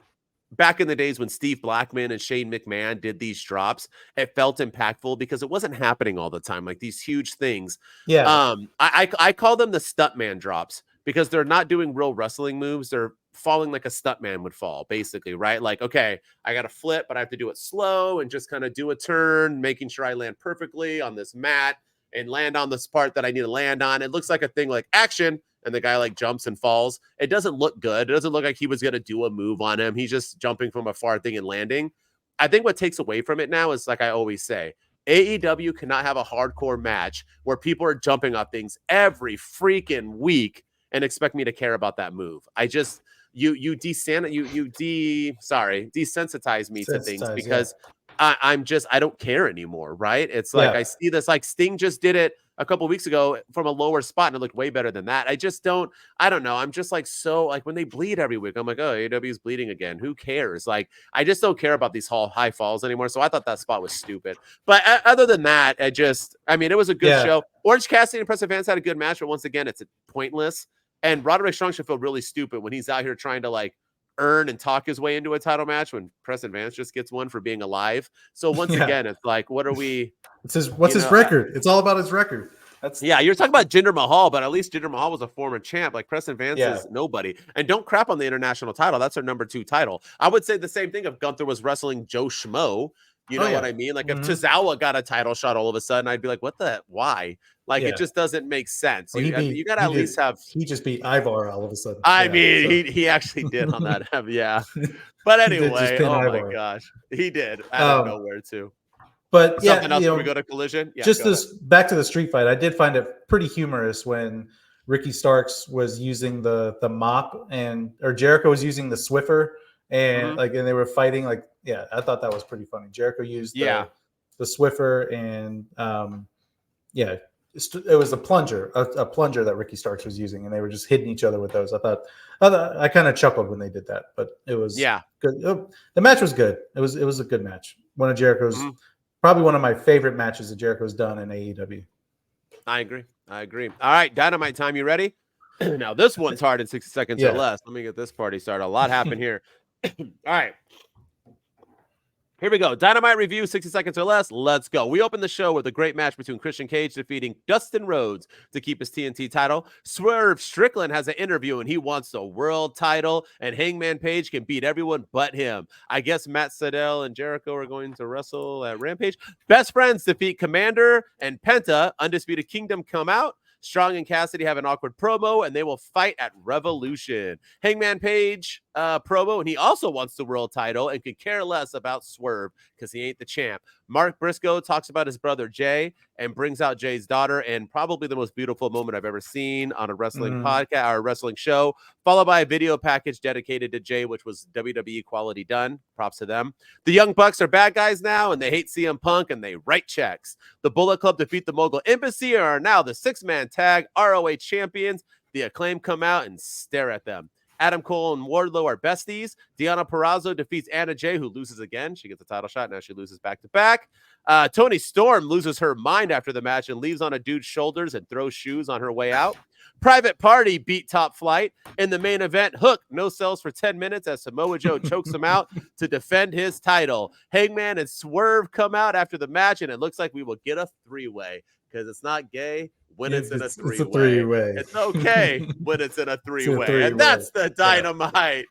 S2: back in the days when Steve Blackman and Shane McMahon did these drops, it felt impactful because it wasn't happening all the time, like these huge things.
S3: Yeah.
S2: I call them the stuntman drops because they're not doing real wrestling moves. They're falling like a stuntman would fall, basically, right? Like, okay, I got to flip, but I have to do it slow and just kind of do a turn, making sure I land perfectly on this mat and land on this part that I need to land on. It looks like a thing like action, and the guy like jumps and falls. It doesn't look good. It doesn't look like he was going to do a move on him. He's just jumping from a far thing and landing. I think what takes away from it now is, like I always say, AEW cannot have a hardcore match where people are jumping off things every freaking week and expect me to care about that move. I just, desensitize me to things because I don't care anymore. Right. It's like, I see this, like Sting just did it a couple of weeks ago from a lower spot and it looked way better than that. I don't know. I'm just like, so like when they bleed every week, I'm like, oh, AEW is bleeding again. Who cares? Like, I just don't care about these high falls anymore. So I thought that spot was stupid. But other than that, it was a good show. Orange Cassidy and Preston Vance had a good match, but once again, it's pointless. And Roderick Strong should feel really stupid when he's out here trying to like earn and talk his way into a title match when Preston Vance just gets one for being alive. So once again, it's like, what are we?
S3: What's his record? It's all about his record.
S2: You're talking about Jinder Mahal, but at least Jinder Mahal was a former champ. Like Preston Vance is nobody. And don't crap on the international title. That's our number 2 title. I would say the same thing if Gunther was wrestling Joe Schmo. You know what I mean? Like if Tozawa got a title shot all of a sudden, I'd be like, why? Like it just doesn't make sense.
S3: Well,
S2: you got to at least have.
S3: He just beat Ivar all of a sudden.
S2: I mean, he actually did on that. But anyway, oh my gosh, he did out of nowhere too.
S3: But
S2: something else when we go to Collision. Yeah,
S3: just this back to the street fight. I did find it pretty humorous when Ricky Starks was using the mop or Jericho was using the Swiffer and and they were fighting I thought that was pretty funny. Jericho used the Swiffer and it was a plunger that Ricky Starks was using, and they were just hitting each other with those. I kind of chuckled when they did that, but it was good. The match was good. It was a good match. One of Jericho's probably one of my favorite matches that Jericho's done in AEW.
S2: I agree. All right, Dynamite time. You ready? Now this one's hard in 60 seconds or less. Let me get this party started. A lot happened here. All right. Here we go. Dynamite review, 60 seconds or less. Let's go. We open the show with a great match between Christian Cage defeating Dustin Rhodes to keep his TNT title. Swerve Strickland has an interview and he wants the world title, and Hangman Page can beat everyone but him. I guess Matt Sydal and Jericho are going to wrestle at Rampage. Best Friends defeat Commander and Penta. Undisputed Kingdom come out. Strong and Cassidy have an awkward promo, and they will fight at Revolution. Hangman Page promo, and he also wants the world title and could care less about Swerve because he ain't the champ. Mark Briscoe talks about his brother Jay and brings out Jay's daughter, and probably the most beautiful moment I've ever seen on a wrestling podcast or a wrestling show, followed by a video package dedicated to Jay, which was WWE quality done. Props to them. The Young Bucks are bad guys now, and they hate CM Punk, and they write checks. The Bullet Club defeat the Mogul Embassy and are now the 6-man tag ROH champions. The Acclaim come out and stare at them. Adam Cole and Wardlow are besties. Deonna Purrazzo defeats Anna Jay, who loses again. She gets a title shot. Now she loses back-to-back. Toni Storm loses her mind after the match and leaves on a dude's shoulders and throws shoes on her way out. Private Party beat Top Flight. In the main event, Hook no sells for 10 minutes as Samoa Joe chokes him out to defend his title. Hangman and Swerve come out after the match, and it looks like we will get a three-way because it's not gay when it's in a three-way.
S3: It's a three-way.
S2: It's okay when it's in a three-way. And that's the Dynamite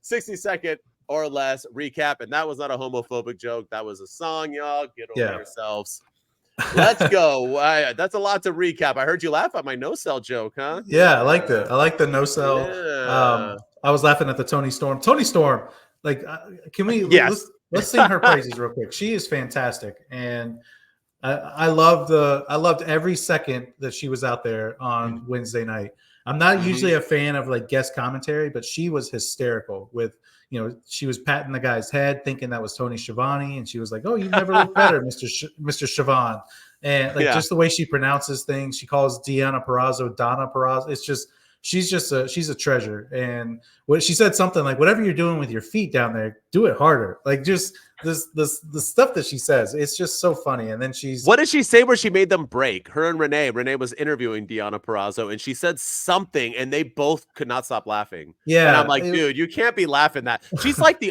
S2: 60-second or less recap. And that was not a homophobic joke. That was a song, y'all. Get over yourselves. Let's go. That's a lot to recap. I heard you laugh at my no-sell joke, huh?
S3: Yeah, I liked it. I like the no-sell. Yeah. I was laughing at the Toni Storm. Toni Storm, like, can we let's sing her praises real quick. She is fantastic. And I loved every second that she was out there on Wednesday night. I'm not usually a fan of like guest commentary, but she was hysterical with, she was patting the guy's head thinking that was Tony Schiavone. And she was like, "Oh, you never looked better, Mr. Schiavone." And like just the way she pronounces things, she calls Deonna Purrazzo Donna Purrazzo. It's just, she's a treasure. And what she said something like, "Whatever you're doing with your feet down there, do it harder." Like just the stuff that she says, it's just so funny. And then what
S2: did she say where she made them break? Her and Renee was interviewing Deonna Purrazzo, and she said something, and they both could not stop laughing.
S3: Yeah,
S2: and I'm like, dude, you can't be laughing that. She's like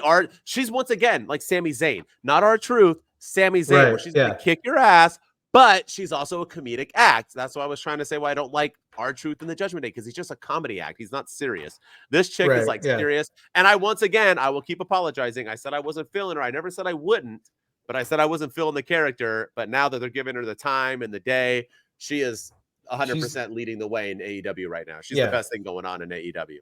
S2: she's once again like Sami Zayn, not R-Truth, Sami Zayn, where she's gonna kick your ass. But she's also a comedic act. That's why I was trying to say why I don't like R-Truth in the Judgment Day, because he's just a comedy act. He's not serious. This chick is like serious. And I will keep apologizing. I said I wasn't feeling her. I never said I wouldn't, but I said I wasn't feeling the character. But now that they're giving her the time and the day, she is 100% leading the way in AEW right now. She's the best thing going on in AEW.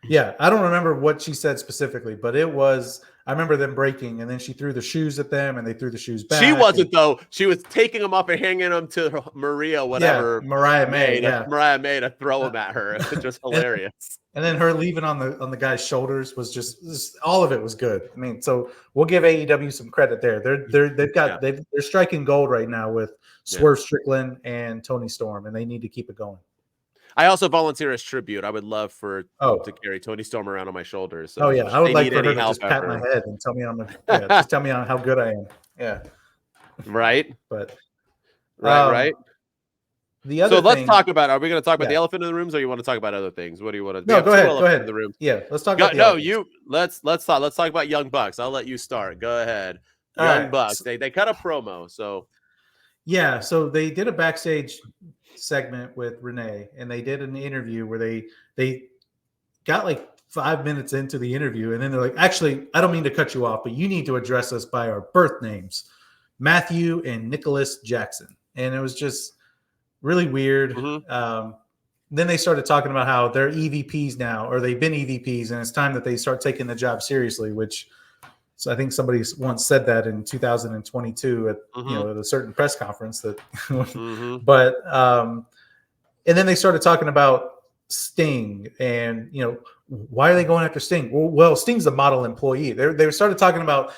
S3: Yeah, I don't remember what she said specifically, but I remember them breaking, and then she threw the shoes at them, and they threw the shoes back.
S2: She wasn't, though. She was taking them up and hanging them to Mariah May to throw them at her. It's just hilarious.
S3: And then her leaving on the guy's shoulders was just all of it was good. I mean, so we'll give AEW some credit there. They're striking gold right now with Swerve Strickland and Toni Storm, and they need to keep it going.
S2: I also volunteer as tribute. I would love to carry Toni Storm around on my shoulders. So
S3: I would like for her to just pat my head and tell me just tell me on how good I am. Yeah,
S2: right.
S3: But
S2: right.
S3: The other
S2: let's talk about. Are we going to talk about the elephant in the rooms, or you want to talk about other things? What do you want to do?
S3: No, go ahead.
S2: In the room.
S3: Yeah, let's talk about.
S2: Let's talk. Let's talk about Young Bucks. I'll let you start. Go ahead. Young Bucks. They cut a promo. So
S3: yeah, so they did a backstage segment with Renee, and they did an interview where they got like 5 minutes into the interview, and then they're like, "Actually, I don't mean to cut you off, but you need to address us by our birth names, Matthew and Nicholas Jackson." And it was just really weird. Then they started talking about how they're EVPs now, or they've been EVPs, and it's time that they start taking the job seriously, so I think somebody once said that in 2022 at at a certain press conference that but and then they started talking about Sting, and why are they going after Sting? Well, Sting's a model employee. They started talking about,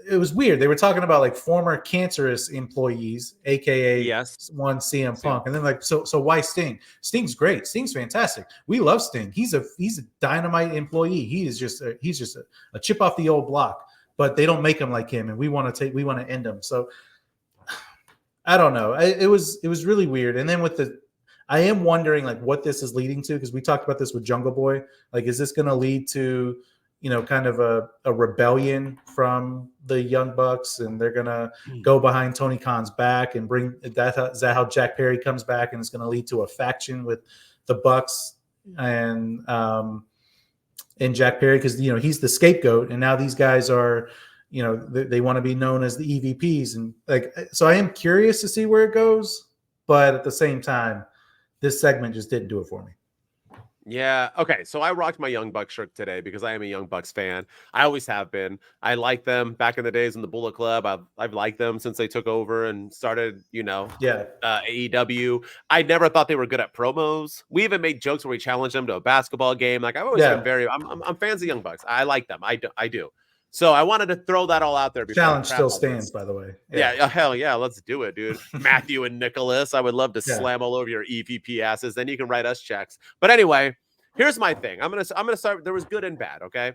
S3: it was weird. They were talking about like former cancerous employees, aka one CM Punk, and then like so why Sting? Sting's great. Sting's fantastic. We love Sting. He's a Dynamite employee. He's just a chip off the old block. But they don't make him like him, and we want to end him. So I don't know. It was really weird. And then I am wondering like what this is leading to, because we talked about this with Jungle Boy. Like, is this going to lead to kind of a rebellion from the Young Bucks, and they're going to go behind Tony Khan's back and bring that? Is that how Jack Perry comes back, and it's going to lead to a faction with the Bucks and Jack Perry, because he's the scapegoat, and now these guys are they want to be known as the EVPs, and like, so I am curious to see where it goes, but at the same time, this segment just didn't do it for me.
S2: Yeah. Okay. So I rocked my Young Bucks shirt today because I am a Young Bucks fan. I always have been. I liked them back in the days in the Bullet Club. I've liked them since they took over and started, AEW. I never thought they were good at promos. We even made jokes where we challenged them to a basketball game. Like, I've always been I'm fans of Young Bucks. I like them. I do. So I wanted to throw that all out there.
S3: Challenge still stands, by the way.
S2: Yeah. Hell yeah. Let's do it, dude. Matthew and Nicholas. I would love to slam all over your EVP asses. Then you can write us checks. But anyway, here's my thing. I'm gonna start. There was good and bad. Okay.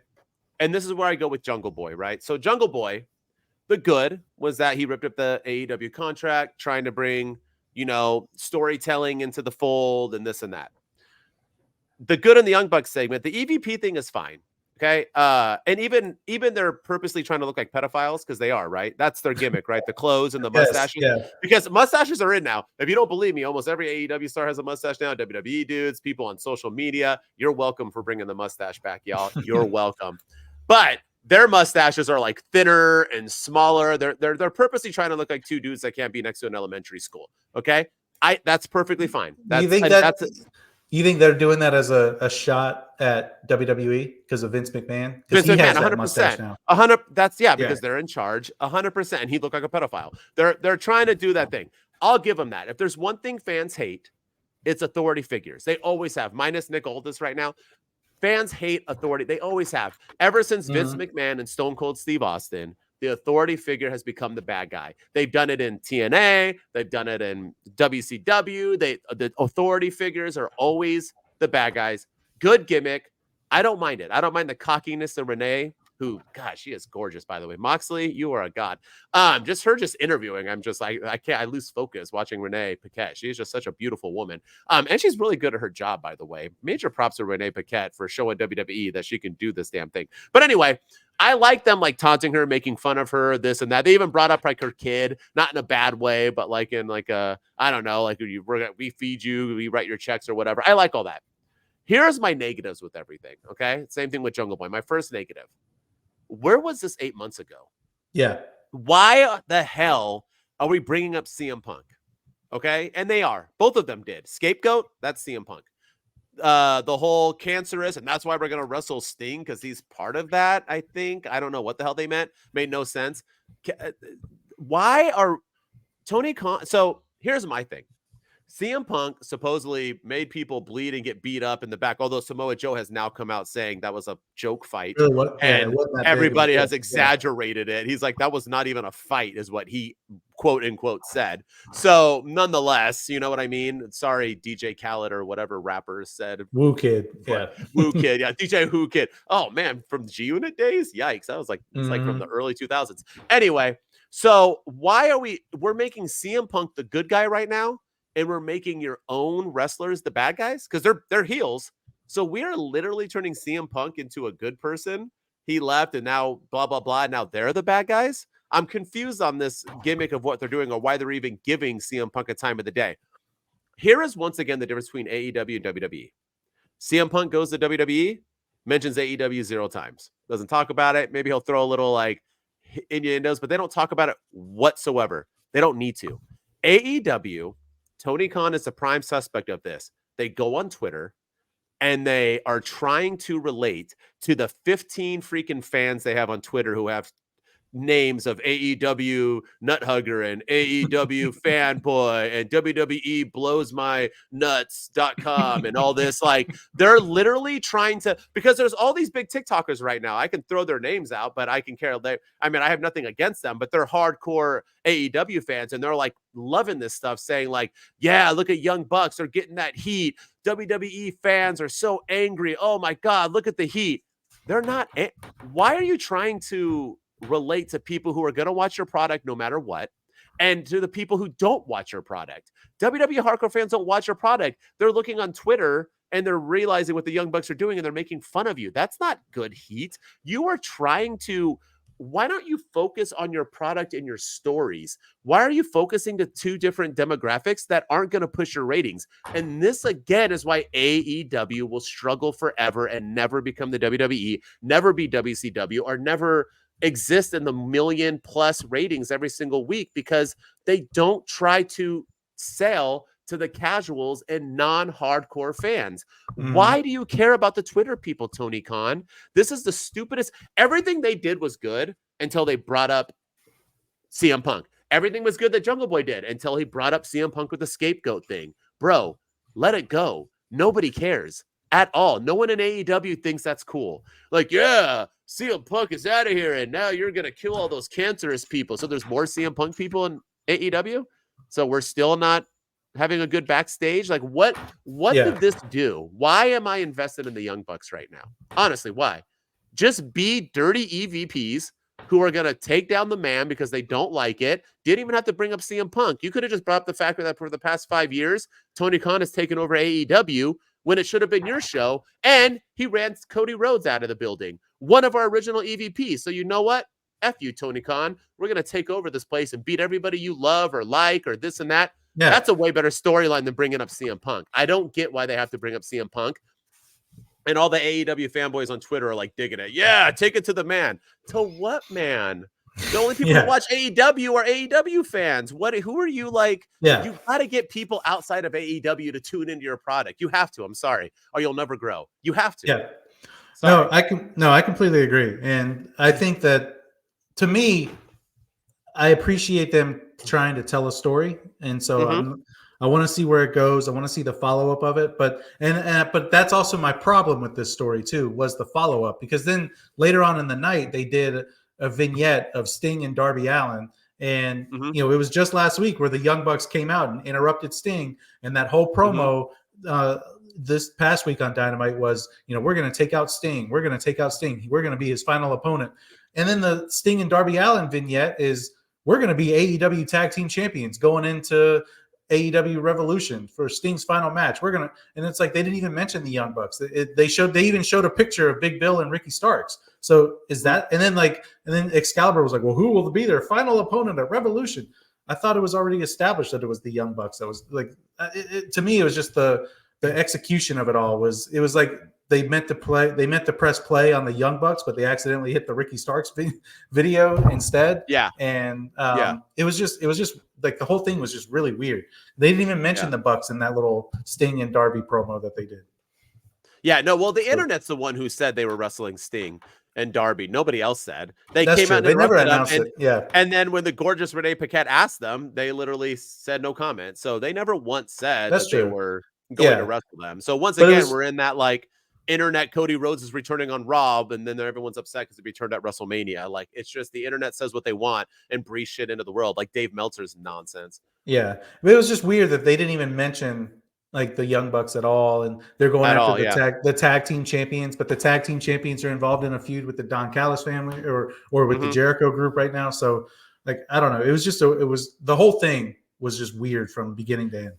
S2: And this is where I go with Jungle Boy, right? So Jungle Boy, the good was that he ripped up the AEW contract, trying to bring, storytelling into the fold and this and that. the good in the Young Bucks segment, the EVP thing is fine. Okay. And even they're purposely trying to look like pedophiles because they are, right? That's their gimmick, right? The clothes and the mustaches.
S3: Yeah.
S2: Because mustaches are in now. If you don't believe me, almost every AEW star has a mustache now. WWE dudes, people on social media. You're welcome for bringing the mustache back, y'all. You're welcome. But their mustaches are like thinner and smaller. They're purposely trying to look like two dudes that can't be next to an elementary school. Okay. That's perfectly fine.
S3: You think they're doing that as a shot at WWE because of Vince McMahon?
S2: Vince
S3: he
S2: McMahon,
S3: has
S2: 100%.
S3: That mustache now.
S2: 100. Because they're in charge. 100%. And he looked like a pedophile. They're trying to do that thing. I'll give them that. If there's one thing fans hate, it's authority figures. They always have. Minus Nick Aldis right now. Fans hate authority. They always have. Ever since Vince McMahon and Stone Cold Steve Austin, the authority figure has become the bad guy. They've done it in TNA. They've done it in WCW. The authority figures are always the bad guys. Good gimmick. I don't mind it. I don't mind the cockiness of Renee, who, gosh, she is gorgeous, by the way. Moxley, you are a god. Just her interviewing, I'm just like, I lose focus watching Renee Paquette. She's just such a beautiful woman. And she's really good at her job, by the way. Major props to Renee Paquette for showing WWE that she can do this damn thing. But anyway, I like them like taunting her, making fun of her, this and that. They even brought up like her kid, not in a bad way, but like in like a, I don't know, like we feed you, we write your checks or whatever. I like all that. Here's my negatives with everything. Okay. Same thing with Jungle Boy. My first negative. Where was this 8 months ago?
S3: Yeah.
S2: Why the hell are we bringing up CM Punk? Okay. And they are. Both of them did. Scapegoat, that's CM Punk. The whole cancerous, and that's why we're going to wrestle Sting because he's part of that, I think. I don't know what the hell they meant. Made no sense. Why are Tony Khan? So here's my thing. CM Punk supposedly made people bleed and get beat up in the back, although Samoa Joe has now come out saying that was a joke fight. And everybody has exaggerated it. He's like, that was not even a fight, is what he quote unquote said. So nonetheless, you know what I mean? Sorry, DJ Khaled or whatever rapper said.
S3: Woo Kid.
S2: Yeah. Woo Kid. Yeah. DJ Woo Kid. Oh man, from G Unit days? Yikes. That was like, it's like from the early 2000s. Anyway, so why are we're making CM Punk the good guy right now? And we're making your own wrestlers the bad guys because they're heels. So we are literally turning CM Punk into a good person. He left and now blah, blah, blah. Now they're the bad guys. I'm confused on this gimmick of what they're doing or why they're even giving CM Punk a time of the day. Here is once again the difference between AEW and WWE. CM Punk goes to WWE, mentions AEW 0 times. Doesn't talk about it. Maybe he'll throw a little like innuendos, but they don't talk about it whatsoever. They don't need to. AEW, Tony Khan is the prime suspect of this. They go on Twitter and they are trying to relate to the 15 freaking fans they have on Twitter who have names of AEW Nuthugger and AEW Fanboy and WWE Blows My Nuts.com and all this. Like, they're literally trying to, because there's all these big TikTokers right now. I can throw their names out, but I can care. I mean, I have nothing against them, but they're hardcore AEW fans and they're like loving this stuff, saying like, yeah, look at Young Bucks. They're getting that heat. WWE fans are so angry. Oh my God, look at the heat. They're not. Why are you trying to relate to people who are going to watch your product no matter what, and to the people who don't watch your product? WWE hardcore fans don't watch your product. They're looking on Twitter and they're realizing what the Young Bucks are doing and they're making fun of you. That's not good heat. You are trying to, why don't you focus on your product and your stories? Why are you focusing to two different demographics that aren't going to push your ratings? And this again is why AEW will struggle forever and never become the WWE, never be WCW, or never exist in the million+ ratings every single week, because they don't try to sell to the casuals and non-hardcore fans. Why do you care about the Twitter people, Tony Khan? This is the stupidest. Everything they did was good until they brought up CM Punk. Everything was good that Jungle Boy did until he brought up CM Punk with the scapegoat thing. Bro, let it go. Nobody cares at all. No one in AEW thinks that's cool. Like, yeah, CM Punk is out of here, and now you're going to kill all those cancerous people. So there's more CM Punk people in AEW? So we're still not having a good backstage? Like, what did this do? Why am I invested in the Young Bucks right now? Honestly, why? Just be dirty EVPs who are going to take down the man because they don't like it. Didn't even have to bring up CM Punk. You could have just brought up the fact that for the past 5 years, Tony Khan has taken over AEW when it should have been your show. And he ran Cody Rhodes out of the building, one of our original EVPs. So you know what? F you, Tony Khan. We're going to take over this place and beat everybody you love or like or this and that.
S3: Yeah.
S2: That's a way better storyline than bringing up CM Punk. I don't get why they have to bring up CM Punk. And all the AEW fanboys on Twitter are like digging it. Yeah, take it to the man. To what man? The only people that watch AEW are AEW fans. Who are you like?
S3: Yeah.
S2: You got to get people outside of AEW to tune into your product. You have to. I'm sorry. Or you'll never grow. You have to.
S3: Yeah.
S2: Sorry.
S3: I completely agree. And I think that, to me, I appreciate them trying to tell a story. And so I want to see where it goes. I want to see the follow-up of it. But that's also my problem with this story too, was the follow-up, because then later on in the night, they did a vignette of Sting and Darby Allin. And, it was just last week where the Young Bucks came out and interrupted Sting. And that whole promo this past week on Dynamite was, we're going to take out Sting. We're going to take out Sting. We're going to be his final opponent. And then the Sting and Darby Allin vignette is, we're going to be AEW Tag Team Champions going into AEW Revolution for Sting's final match. And it's like, they didn't even mention the Young Bucks. They even showed a picture of Big Bill and Ricky Starks. So is that, and then Excalibur was like, well, who will be their final opponent at Revolution? I thought it was already established that it was the Young Bucks. That was like, to me, it was just the execution of it all it was like, they meant to press play on the Young Bucks, but they accidentally hit the Ricky Starks video instead.
S2: Yeah.
S3: And it was just like, the whole thing was just really weird. They didn't even mention the Bucks in that little Sting and Darby promo that they did.
S2: Yeah, no, well, the internet's the one who said they were wrestling Sting and Darby. Nobody else said. They
S3: That's
S2: came
S3: true.
S2: out and
S3: they never
S2: announced
S3: it. Yeah.
S2: And then when the gorgeous Renee Paquette asked them, they literally said no comment. So they never once said that they were going to wrestle them. So once again, we're in that like internet Cody Rhodes is returning on Raw, and then everyone's upset because he returned at WrestleMania. Like, it's just the internet says what they want and breathe shit into the world. Like Dave Meltzer's nonsense.
S3: Yeah. But it was just weird that they didn't even mention like the Young Bucks at all. And they're going after the tag team champions, but the tag team champions are involved in a feud with the Don Callis family or with the Jericho group right now. So like, I don't know. It was just, the whole thing was just weird from beginning to end.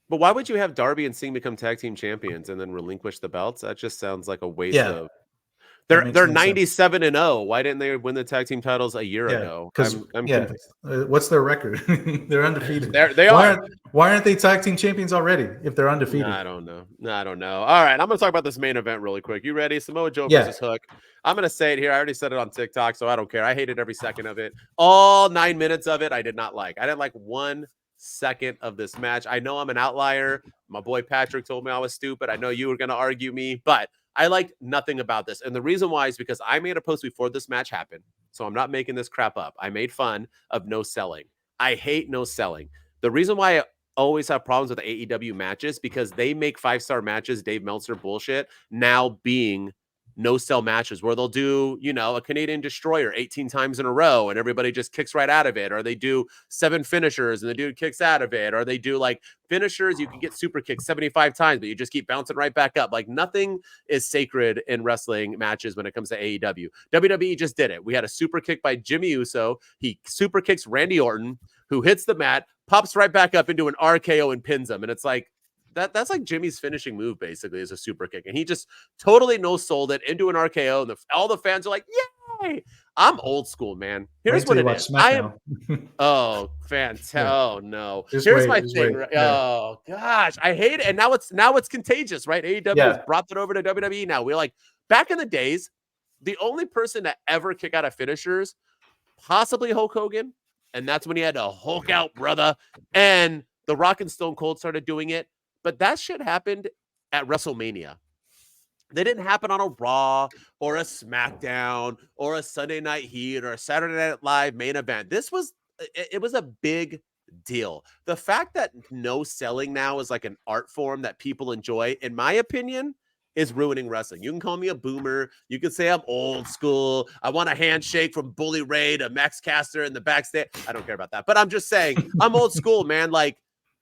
S2: But why would you have Darby and Sting become tag team champions and then relinquish the belts? That just sounds like a waste of. They're 97-0. Why didn't they win the tag team titles a year ago? I'm confused.
S3: What's their record? They're undefeated.
S2: They are.
S3: Why aren't they tag team champions already if they're undefeated?
S2: I don't know. All right, I'm going to talk about this main event really quick. You ready? Samoa Joe versus Hook. I'm going to say it here. I already said it on TikTok, so I don't care. I hated every second of it. All 9 minutes of it, I did not like. I didn't like 1 second of this match. I know I'm an outlier. My boy Patrick told me I was stupid. I know you were going to argue me, but I liked nothing about this. And the reason why is because I made a post before this match happened. So I'm not making this crap up. I made fun of no selling. I hate no selling. The reason why I always have problems with the AEW matches, because they make 5-star matches, Dave Meltzer bullshit, now being no sell matches where they'll do, a Canadian Destroyer 18 times in a row and everybody just kicks right out of it. Or they do 7 finishers and the dude kicks out of it. Or they do like finishers, you can get super kicks 75 times, but you just keep bouncing right back up. Like, nothing is sacred in wrestling matches when it comes to AEW. WWE just did it. We had a super kick by Jimmy Uso. He super kicks Randy Orton, who hits the mat, pops right back up into an RKO and pins him. And it's like, that's like Jimmy's finishing move, basically, is a super kick. And he just totally no-sold it into an RKO. And all the fans are like, yay! I'm old school, man. Here's what it is. Oh, fantastic. Oh, no. Here's my thing. Oh, gosh. I hate it. And now it's contagious, right? AEW has brought it over to WWE now. We're like, back in the days, the only person to ever kick out of finishers, possibly Hulk Hogan. And that's when he had to Hulk out, brother. And The Rock and Stone Cold started doing it. But that shit happened at WrestleMania. They didn't happen on a Raw or a SmackDown or a Sunday Night Heat or a Saturday Night Live main event. It was a big deal. The fact that no selling now is like an art form that people enjoy, in my opinion, is ruining wrestling. You can call me a boomer. You can say I'm old school. I want a handshake from Bully Ray to Max Caster in the backstage. I don't care about that. But I'm just saying, I'm old school, man. Like,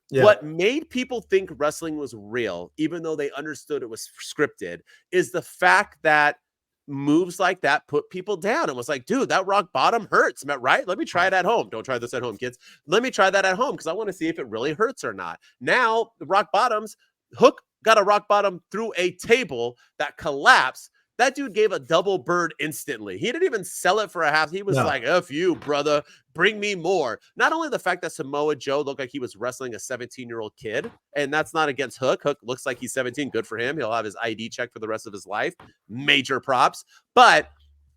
S2: what made people think wrestling was real, even though they understood it was scripted, is the fact that moves like that put people down and was like, dude, that rock bottom hurts, right? Let me try it at home. Don't try this at home, kids. Let me try that at home because I want to see if it really hurts or not. Now, the rock bottoms, Hook got a rock bottom through a table that collapsed. That dude gave a double bird instantly. He didn't even sell it for a half. He was like, F you, brother. Bring me more. Not only the fact that Samoa Joe looked like he was wrestling a 17-year-old kid, and that's not against Hook. Hook looks like he's 17. Good for him. He'll have his ID checked for the rest of his life. Major props. But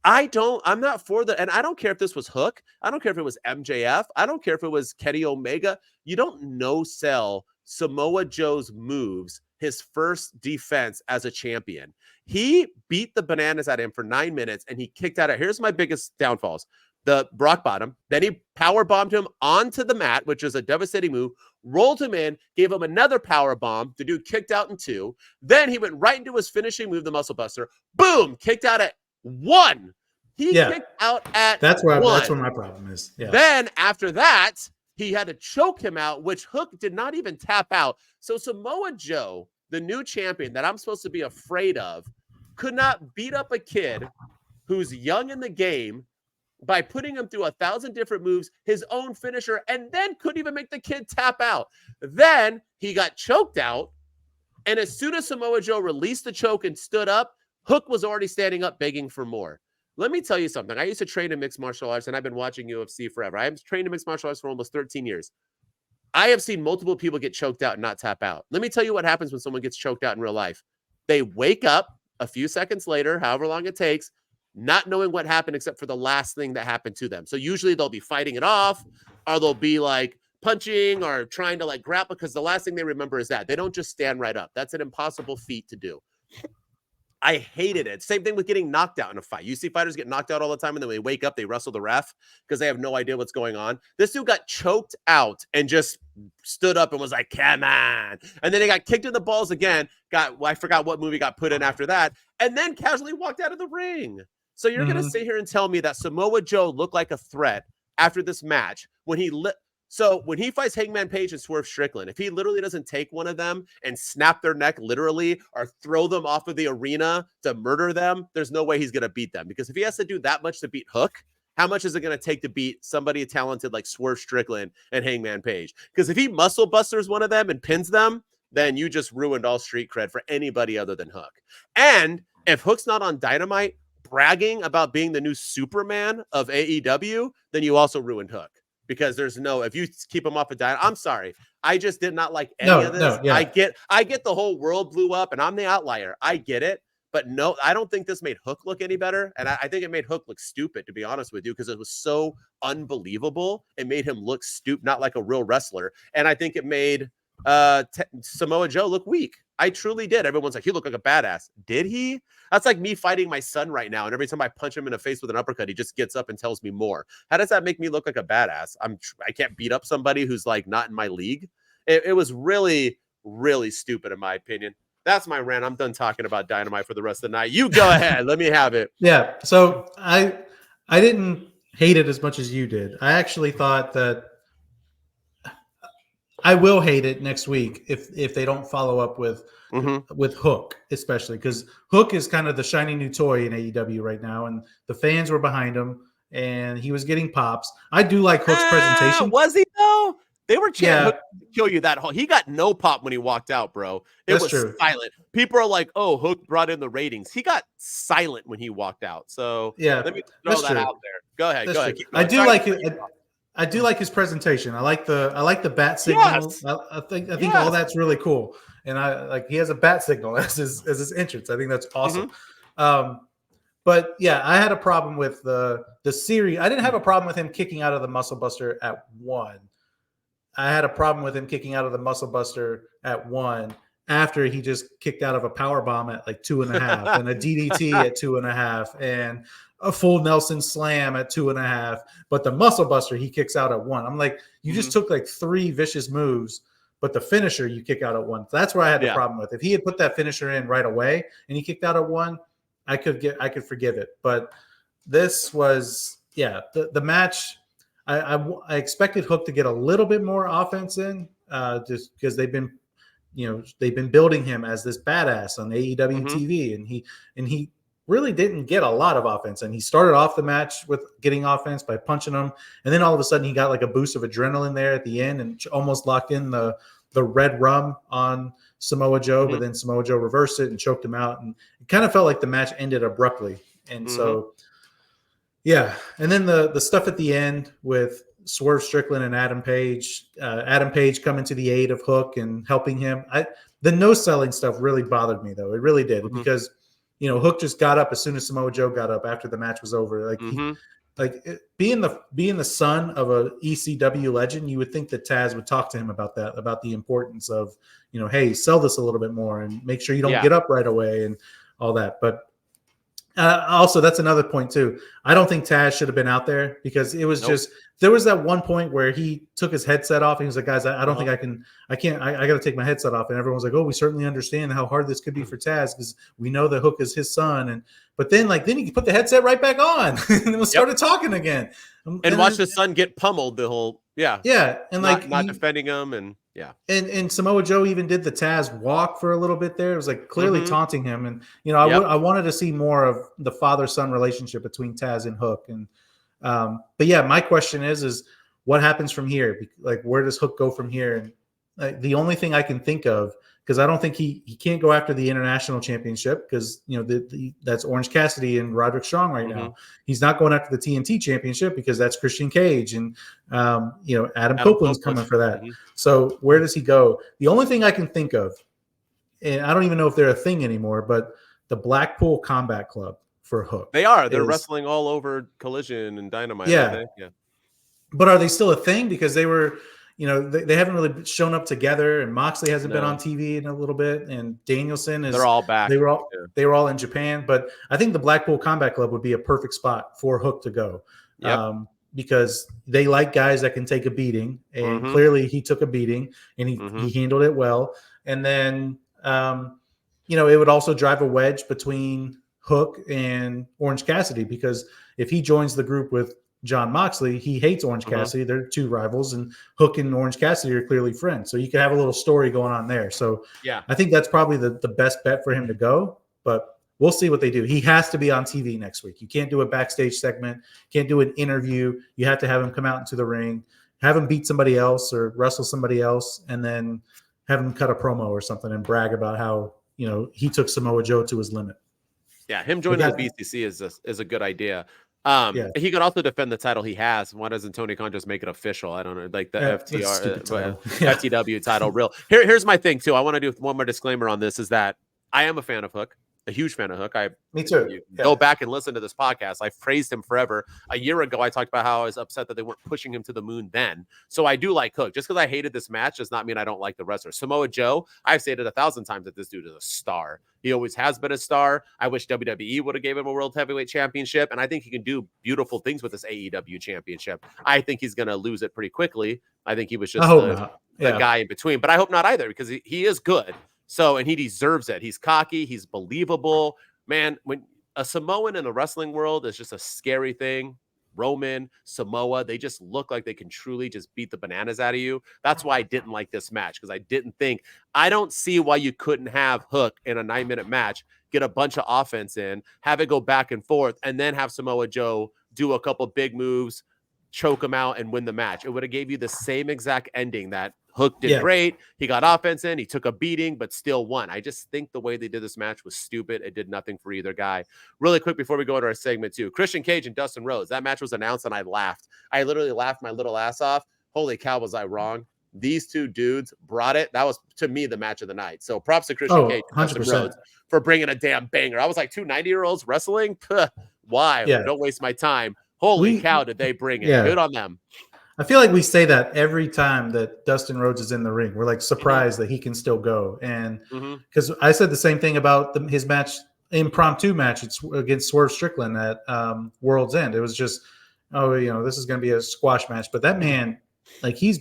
S2: I'm not for the, and I don't care if this was Hook. I don't care if it was MJF. I don't care if it was Kenny Omega. You don't no-sell Samoa Joe's moves his first defense as a champion. He beat the bananas at him for 9 minutes, and he kicked out. Here's my biggest downfalls. The rock bottom. Then he power bombed him onto the mat, which is a devastating move, rolled him in, gave him another power bomb. The dude kicked out in 2. Then he went right into his finishing move, the muscle buster. Boom! Kicked out at 1. He kicked out at
S3: that's where
S2: 1.
S3: That's where my problem is. Yeah.
S2: Then after that, he had to choke him out, which Hook did not even tap out. So Samoa Joe, the new champion that I'm supposed to be afraid of, could not beat up a kid who's young in the game by putting him through 1,000 different moves, his own finisher, and then couldn't even make the kid tap out. Then he got choked out, and as soon as Samoa Joe released the choke and stood up, Hook was already standing up begging for more. Let me tell you something. I used to train in mixed martial arts, and I've been watching UFC forever. I've trained in mixed martial arts for almost 13 years. I have seen multiple people get choked out and not tap out. Let me tell you what happens when someone gets choked out in real life. They wake up a few seconds later, however long it takes, not knowing what happened except for the last thing that happened to them. So usually they'll be fighting it off, or they'll be like punching or trying to like grapple, because the last thing they remember is that. They don't just stand right up. That's an impossible feat to do. I hated it. Same thing with getting knocked out in a fight. You see fighters get knocked out all the time, and then when they wake up, they wrestle the ref because they have no idea what's going on. This dude got choked out and just stood up and was like, come on. And then he got kicked in the balls again. I forgot what movie got put in after that, and then casually walked out of the ring. So you're going to sit here and tell me that Samoa Joe looked like a threat after this match when he So when he fights Hangman Page and Swerve Strickland, if he literally doesn't take one of them and snap their neck literally or throw them off of the arena to murder them, there's no way he's going to beat them. Because if he has to do that much to beat Hook, how much is it going to take to beat somebody talented like Swerve Strickland and Hangman Page? Because if he muscle busters one of them and pins them, then you just ruined all street cred for anybody other than Hook. And if Hook's not on Dynamite bragging about being the new Superman of AEW, then you also ruined Hook. Because there's if you keep him off a diet, I'm sorry. I just did not like any of this. I get the whole world blew up and I'm the outlier. I get it. But no, I don't think this made Hook look any better. And I think it made Hook look stupid, to be honest with you, because it was so unbelievable. It made him look stupid, not like a real wrestler. And I think it made Samoa Joe look weak. I truly did. Everyone's like, he looked like a badass. Did he? That's like me fighting my son right now. And every time I punch him in the face with an uppercut, he just gets up and tells me more. How does that make me look like a badass? I can't beat up somebody who's like not in my league. It was really, really stupid in my opinion. That's my rant. I'm done talking about Dynamite for the rest of the night. You go ahead. Let me have it.
S3: Yeah. So I didn't hate it as much as you did. I actually thought that I will hate it next week if they don't follow up with Hook, especially because Hook is kind of the shiny new toy in AEW right now, and the fans were behind him, and he was getting pops. I do like Hook's presentation.
S2: Was he though? They were chanting Hook to kill you that whole. He got no pop when he walked out, bro. That's was true. Silent. People are like, "Oh, Hook brought in the ratings." He got silent when he walked out. So let me throw that out there. Go ahead. Go ahead.
S3: I do like it. I do like his presentation. I like the bat signal. Yes. I think all that's really cool. And I like he has a bat signal as his entrance. I think that's awesome. But yeah, I had a problem with the series. I didn't have a problem with him kicking out of the Muscle Buster at 1. I had a problem with him kicking out of the Muscle Buster at 1 after he just kicked out of a power bomb at like 2.5 and a DDT at 2.5 and a full Nelson slam at 2.5, but the Muscle Buster he kicks out at 1. I'm like, you just took like 3 vicious moves, but the finisher you kick out at 1. That's where I had the problem with. If he had put that finisher in right away and he kicked out at 1, I could forgive it. But this was the match. I expected Hook to get a little bit more offense in, just because they've been building him as this badass on AEW TV, and he really didn't get a lot of offense. And he started off the match with getting offense by punching him. And then all of a sudden he got like a boost of adrenaline there at the end and almost locked in the the red rum on Samoa Joe, but then Samoa Joe reversed it and choked him out, and it kind of felt like the match ended abruptly. And so, yeah, and then the stuff at the end with Swerve Strickland and Adam Page coming to the aid of Hook and helping him. The no selling stuff really bothered me, though. It really did, because Hook just got up as soon as Samoa Joe got up after the match was over. Being the son of a ECW legend, you would think that Taz would talk to him about that, about the importance of, hey, sell this a little bit more and make sure you don't get up right away and all that. But also, that's another point too. I don't think Taz should have been out there, because it was just, there was that one point where he took his headset off and he was like, guys, I don't think I got to take my headset off. And everyone's like, oh, we certainly understand how hard this could be for Taz, because we know that Hook is his son. But then he put the headset right back on and we started talking again.
S2: And watch his son get pummeled the whole,
S3: and
S2: not defending him, and
S3: and Samoa Joe even did the Taz walk for a little bit there. It was like clearly taunting him, and I wanted to see more of the father-son relationship between Taz and Hook. And but yeah, my question is what happens from here? Like, where does Hook go from here? And the only thing I can think of, because I don't think he can't go after the international championship, because that's Orange Cassidy and Roderick Strong right now. He's not going after the TNT championship because that's Christian Cage, and Adam Copeland's coming for that. So where does he go? The only thing I can think of, and I don't even know if they're a thing anymore, but the Blackpool Combat Club for Hook.
S2: They're wrestling all over Collision and Dynamite.
S3: Yeah. But are they still a thing? Because they were, they haven't really shown up together, and Moxley hasn't been on TV in a little bit, and Danielson is.
S2: They're all back.
S3: They were all in Japan, but I think the Blackpool Combat Club would be a perfect spot for Hook to go, because they like guys that can take a beating, and clearly he took a beating and he handled it well. And then it would also drive a wedge between Hook and Orange Cassidy, because if he joins the group with John Moxley, he hates Orange Cassidy. They're two rivals, and Hook and Orange Cassidy are clearly friends. So you could have a little story going on there. So I think that's probably the best bet for him to go, but we'll see what they do. He has to be on TV next week. You can't do a backstage segment, can't do an interview. You have to have him come out into the ring, have him beat somebody else or wrestle somebody else, and then have him cut a promo or something and brag about how, he took Samoa Joe to his limit.
S2: Yeah, him joining the BCC is a good idea. He could also defend the title he has. Why doesn't Tony Khan just make it official? I don't know, like the FTW title. Real. Here's my thing too. I want to do one more disclaimer on this: is that I am a fan of Hook, a huge fan of Hook.
S3: Me too.
S2: Go back and listen to this podcast. I've praised him forever. A year ago, I talked about how I was upset that they weren't pushing him to the moon then. So I do like Hook. Just because I hated this match does not mean I don't like the wrestler. Samoa Joe, I've stated 1,000 times that this dude is a star. He always has been a star. I wish WWE would have gave him a World Heavyweight Championship, and I think he can do beautiful things with this AEW Championship. I think he's going to lose it pretty quickly. I think he was just the guy in between, but I hope not either, because he is good. So, and he deserves it. He's cocky. He's believable. Man, when a Samoan in the wrestling world is just a scary thing. Roman, Samoa, they just look like they can truly just beat the bananas out of you. That's why I didn't like this match, because I don't see why you couldn't have Hook in a 9-minute match, get a bunch of offense in, have it go back and forth, and then have Samoa Joe do a couple big moves, choke him out, and win the match. It would have gave you the same exact ending that Hook did great. He got offense in. He took a beating, but still won. I just think the way they did this match was stupid. It did nothing for either guy. Really quick before we go into our segment two, Christian Cage and Dustin Rhodes. That match was announced, and I laughed. I literally laughed my little ass off. Holy cow, was I wrong? These two dudes brought it. That was, to me, the match of the night. So props to Christian Cage and Dustin Rhodes for bringing a damn banger. I was like, 2 90-year-olds wrestling? Puh, why? Don't waste my time. Holy cow, did they bring it. Good on them.
S3: I feel like we say that every time that Dustin Rhodes is in the ring. We're like surprised that he can still go. And because I said the same thing about his match, impromptu match against Swerve Strickland at World's End. It was just, this is going to be a squash match. But that man, like he's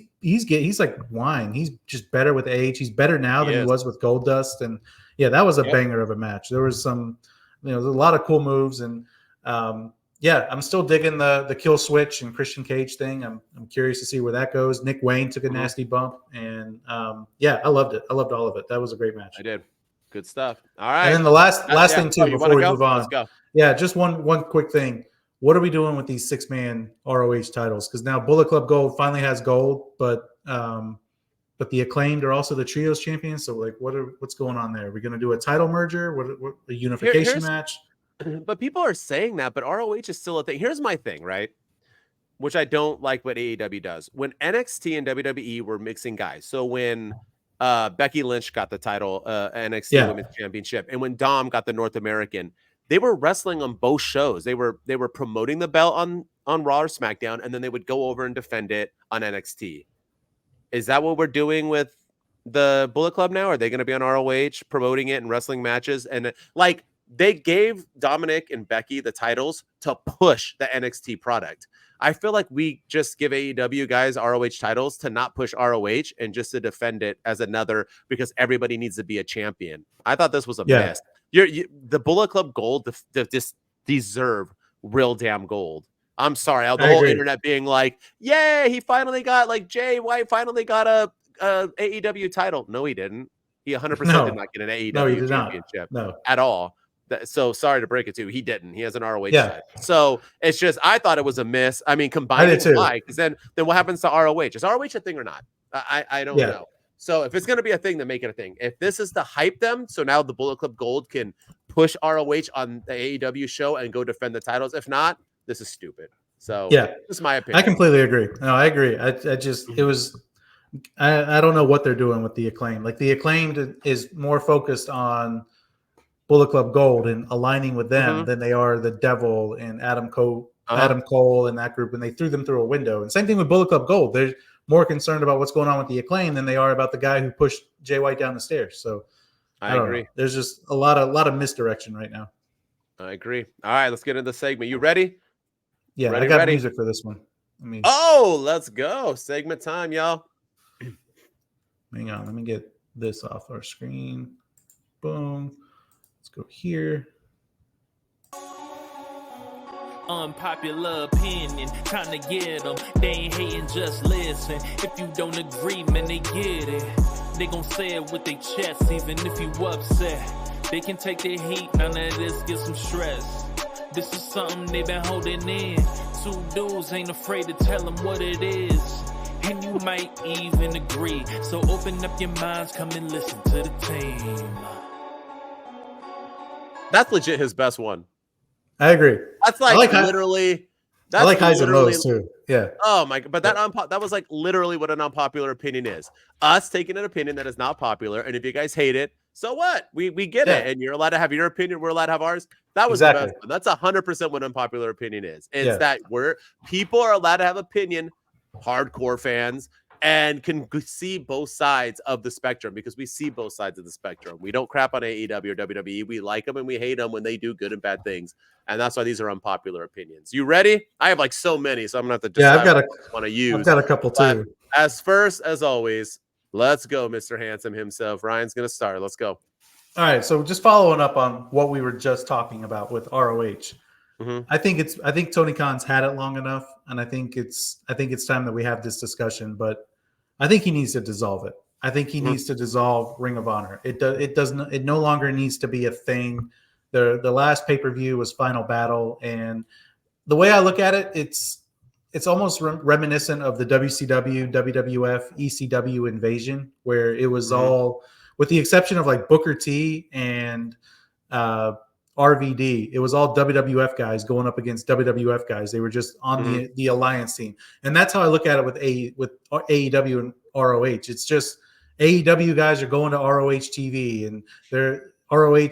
S3: like wine. He's just better with age. He's better now than he was with Goldust. And that was a banger of a match. There was some, there's a lot of cool moves, and I'm still digging the kill switch and Christian Cage thing. I'm curious to see where that goes. Nick Wayne took a nasty bump, and I loved it. I loved all of it. That was a great match.
S2: I did. Good stuff. All right.
S3: And then the last thing too, before we move on.
S2: Let's go.
S3: Yeah, just one quick thing. What are we doing with these 6-man ROH titles? Because now Bullet Club Gold finally has gold, but but the Acclaimed are also the trios champions. So like, what's going on there? Are we going to do a title merger? What a unification match?
S2: But people are saying that, but ROH is still a thing. Here's my thing, right? Which I don't like what AEW does. When NXT and WWE were mixing guys, so when Becky Lynch got the title, NXT Women's Championship, and when Dom got the North American, they were wrestling on both shows. They were promoting the belt on Raw or SmackDown, and then they would go over and defend it on NXT. Is that what we're doing with the Bullet Club now? Are they going to be on ROH promoting it and wrestling matches? And like they gave Dominic and Becky the titles to push the NXT product. I feel like we just give AEW guys ROH titles to not push ROH and just to defend it as another because everybody needs to be a champion. I thought this was a mess. The Bullet Club Gold just deserve real damn gold. I'm sorry. The whole internet being like, "Yay, he finally got like Jay White finally got a AEW title." No, he didn't. He 100% did not get an AEW championship at all. So sorry to break it to you. He didn't. He has an ROH title. So it's just, I thought it was a miss. I mean, combining why? Because then what happens to ROH? Is ROH a thing or not? I don't know. So if it's going to be a thing, then make it a thing. If this is to hype them, so now the Bullet Club Gold can push ROH on the AEW show and go defend the titles. If not, this is stupid. So this is my opinion.
S3: I completely agree. No, I agree. I don't know what they're doing with the Acclaimed. Like the Acclaimed is more focused on Bullet Club Gold and aligning with them than they are the Devil and Adam Cole and that group, and they threw them through a window. And same thing with Bullet Club Gold. They're more concerned about what's going on with the Acclaim than they are about the guy who pushed Jay White down the stairs. So I agree. There's just a lot of misdirection right now.
S2: I agree. All right, let's get into the segment. You ready?
S3: Yeah, I got music for this one.
S2: Let's go. Segment time, y'all.
S3: Hang on, let me get this off our screen. Boom. Let's go here.
S1: Unpopular opinion, trying to get them. They ain't hating, just listen. If you don't agree, man, they get it. They gon' say it with their chest, even if you upset. They can take their heat, none of this get some stress. This is something they been holding in. Two dudes ain't afraid to tell them what it is. And you might even agree. So open up your minds, come and listen to the team.
S2: That's legit his best one.
S3: I agree.
S2: That's like literally.
S3: I like highs and lows too. Yeah.
S2: Oh my god! But that was like literally what an unpopular opinion is. Us taking an opinion that is not popular, and if you guys hate it, so what? We get it, and you're allowed to have your opinion. We're allowed to have ours. That was the best one. That's 100% what unpopular opinion is. It's that people are allowed to have opinion, hardcore fans, and can see both sides of the spectrum because we see both sides of the spectrum. We don't crap on AEW or WWE. We like them and we hate them when they do good and bad things. And that's why these are unpopular opinions. You ready? I have like so many, so I'm going to have to decide what I want to use.
S3: I've got a couple too.
S2: As always, let's go, Mr. Handsome himself. Ryan's going to start. Let's go.
S3: All right. So just following up on what we were just talking about with ROH. I think Tony Khan's had it long enough, and I think it's time that we have this discussion. But I think he needs to dissolve it. I think he needs to dissolve Ring of Honor. It no longer needs to be a thing. The last pay-per-view was Final Battle, and the way I look at it, it's almost reminiscent of the WCW, WWF, ECW invasion, where it was all, with the exception of like Booker T and RVD, it was all WWF guys going up against WWF guys. They were just on the alliance team. And that's how I look at it with AEW and ROH. It's just AEW guys are going to ROH TV, and they're ROH,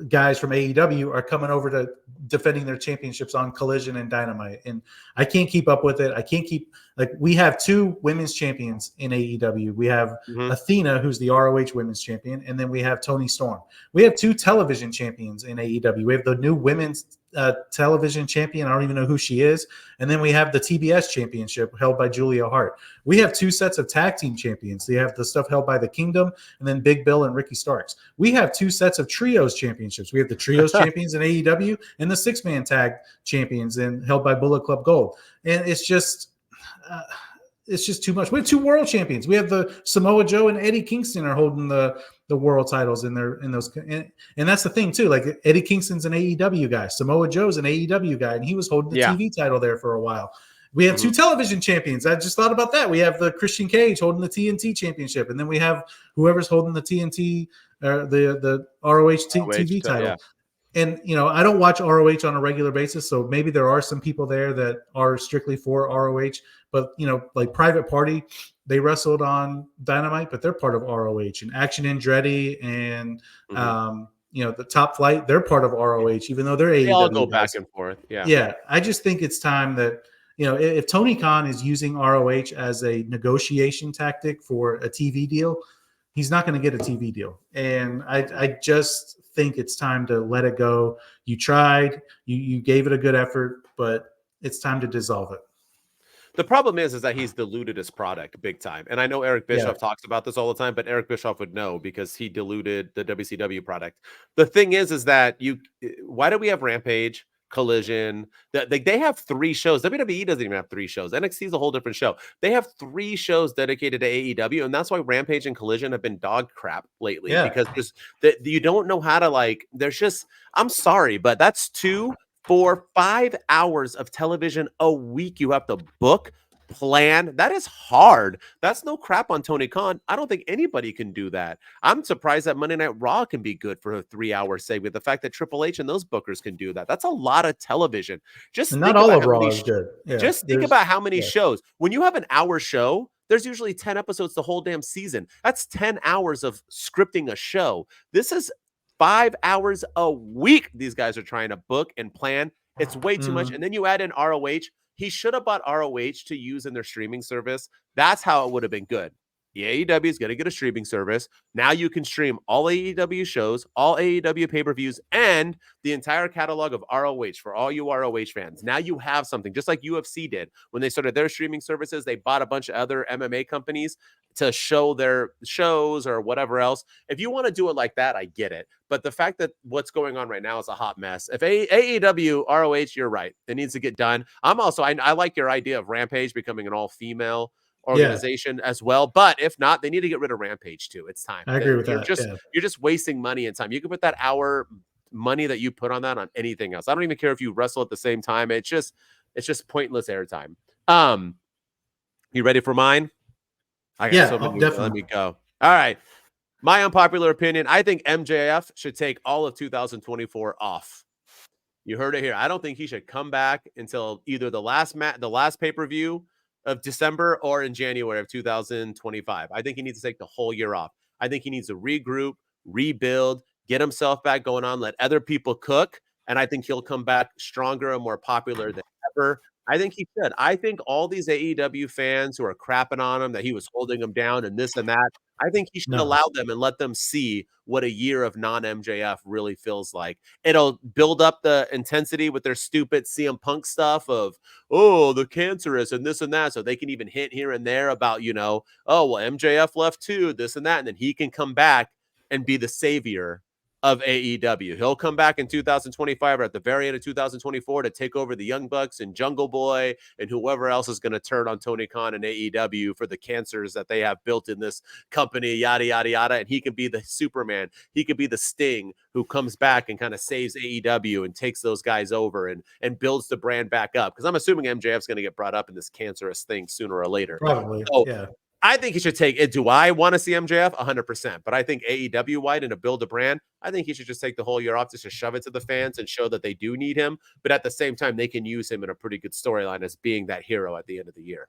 S3: guys from AEW are coming over to defending their championships on Collision and Dynamite. And I can't keep up with it. I can't keep, we have two women's champions in AEW. We have Athena, who's the ROH women's champion, and then we have Toni Storm. We have two television champions in AEW. We have the new women's television champion. I don't even know who she is. And then we have the TBS championship held by Julia Hart. We have two sets of tag team champions. They have the stuff held by the Kingdom and then Big Bill and Ricky Starks. We have two sets of trios championships. We have the trios champions in AEW and the 6-man tag champions held by Bullet Club Gold. And it's just too much. We have two world champions. We have the Samoa Joe and Eddie Kingston are holding the world titles in those. And that's the thing too. Like Eddie Kingston's an AEW guy. Samoa Joe's an AEW guy, and he was holding the TV title there for a while. We have two television champions. I just thought about that. We have the Christian Cage holding the TNT championship, and then we have whoever's holding the TNT, the ROH TV title.
S2: Yeah.
S3: And, I don't watch ROH on a regular basis, so maybe there are some people there that are strictly for ROH. But, like Private Party, they wrestled on Dynamite, but they're part of ROH. And Action Andretti and, the Top Flight, they're part of ROH, even though they're AEW.
S2: They all go
S3: guys.
S2: back and forth. Yeah.
S3: Yeah. I just think it's time that, if Tony Khan is using ROH as a negotiation tactic for a TV deal, he's not going to get a TV deal. And I just think it's time to let it go. You tried, you gave it a good effort, but it's time to dissolve it.
S2: The problem is that he's diluted his product big time. And I know Eric Bischoff talks about this all the time, but Eric Bischoff would know because he diluted the WCW product. The thing is that why do we have Rampage, Collision? They have 3 shows. WWE doesn't even have 3 shows. NXT is a whole different show. They have 3 shows dedicated to AEW, and that's why Rampage and Collision have been dog crap lately because you don't know how to there's just, I'm sorry, but that's 2, 4, 5 hours of television a week you have to book, plan. That is hard. That's no crap on Tony Khan. I don't think anybody can do that. I'm surprised that Monday Night Raw can be good for a 3-hour segment. The fact that Triple H and those bookers can do that, that's a lot of television. Just
S3: not all of Raw is good. Yeah,
S2: just think about how many shows. When you have an hour show, there's usually 10 episodes the whole damn season. That's 10 hours of scripting a show. This is 5 hours a week these guys are trying to book and plan. It's way too much. And then you add in ROH. He should have bought ROH to use in their streaming service. That's how it would have been good. The AEW is going to get a streaming service. Now you can stream all AEW shows, all AEW pay-per-views, and the entire catalog of ROH for all you ROH fans. Now you have something, just like UFC did. When they started their streaming services, they bought a bunch of other MMA companies to show their shows or whatever else. If you want to do it like that, I get it. But the fact that what's going on right now is a hot mess. If AEW, ROH, you're right. It needs to get done. I like your idea of Rampage becoming an all-female organization as well. But if not, they need to get rid of Rampage too. It's time.
S3: I agree with that.
S2: You're just wasting money and time. You can put that hour money that you put on that on anything else. I don't even care if you wrestle at the same time. It's just pointless airtime. You ready for mine?
S3: Definitely.
S2: Let me go. All right. My unpopular opinion, I think MJF should take all of 2024 off. You heard it here. I don't think he should come back until either the last pay-per-view of December or in January of 2025. I think he needs to take the whole year off. I think he needs to regroup, rebuild, get himself back going on, let other people cook, and I think he'll come back stronger and more popular than ever. I think he should. I think all these AEW fans who are crapping on him, that he was holding them down and this and that, I think he should allow them and let them see what a year of non-MJF really feels like. It'll build up the intensity with their stupid CM Punk stuff of, the cancerous and this and that. So they can even hint here and there about, MJF left too, this and that. And then he can come back and be the savior of AEW. He'll come back in 2025 or at the very end of 2024 to take over the Young Bucks and Jungle Boy and whoever else is going to turn on Tony Khan and AEW for the cancers that they have built in this company, yada, yada, yada. And he could be the Superman. He could be the Sting who comes back and kind of saves AEW and takes those guys over and builds the brand back up. Because I'm assuming MJF's going to get brought up in this cancerous thing sooner or later.
S3: Probably,
S2: yeah. I think he should take it. Do I want to see MJF? 100%. But I think AEW-wide and to build a brand, I think he should just take the whole year off just to shove it to the fans and show that they do need him. But at the same time, they can use him in a pretty good storyline as being that hero at the end of the year.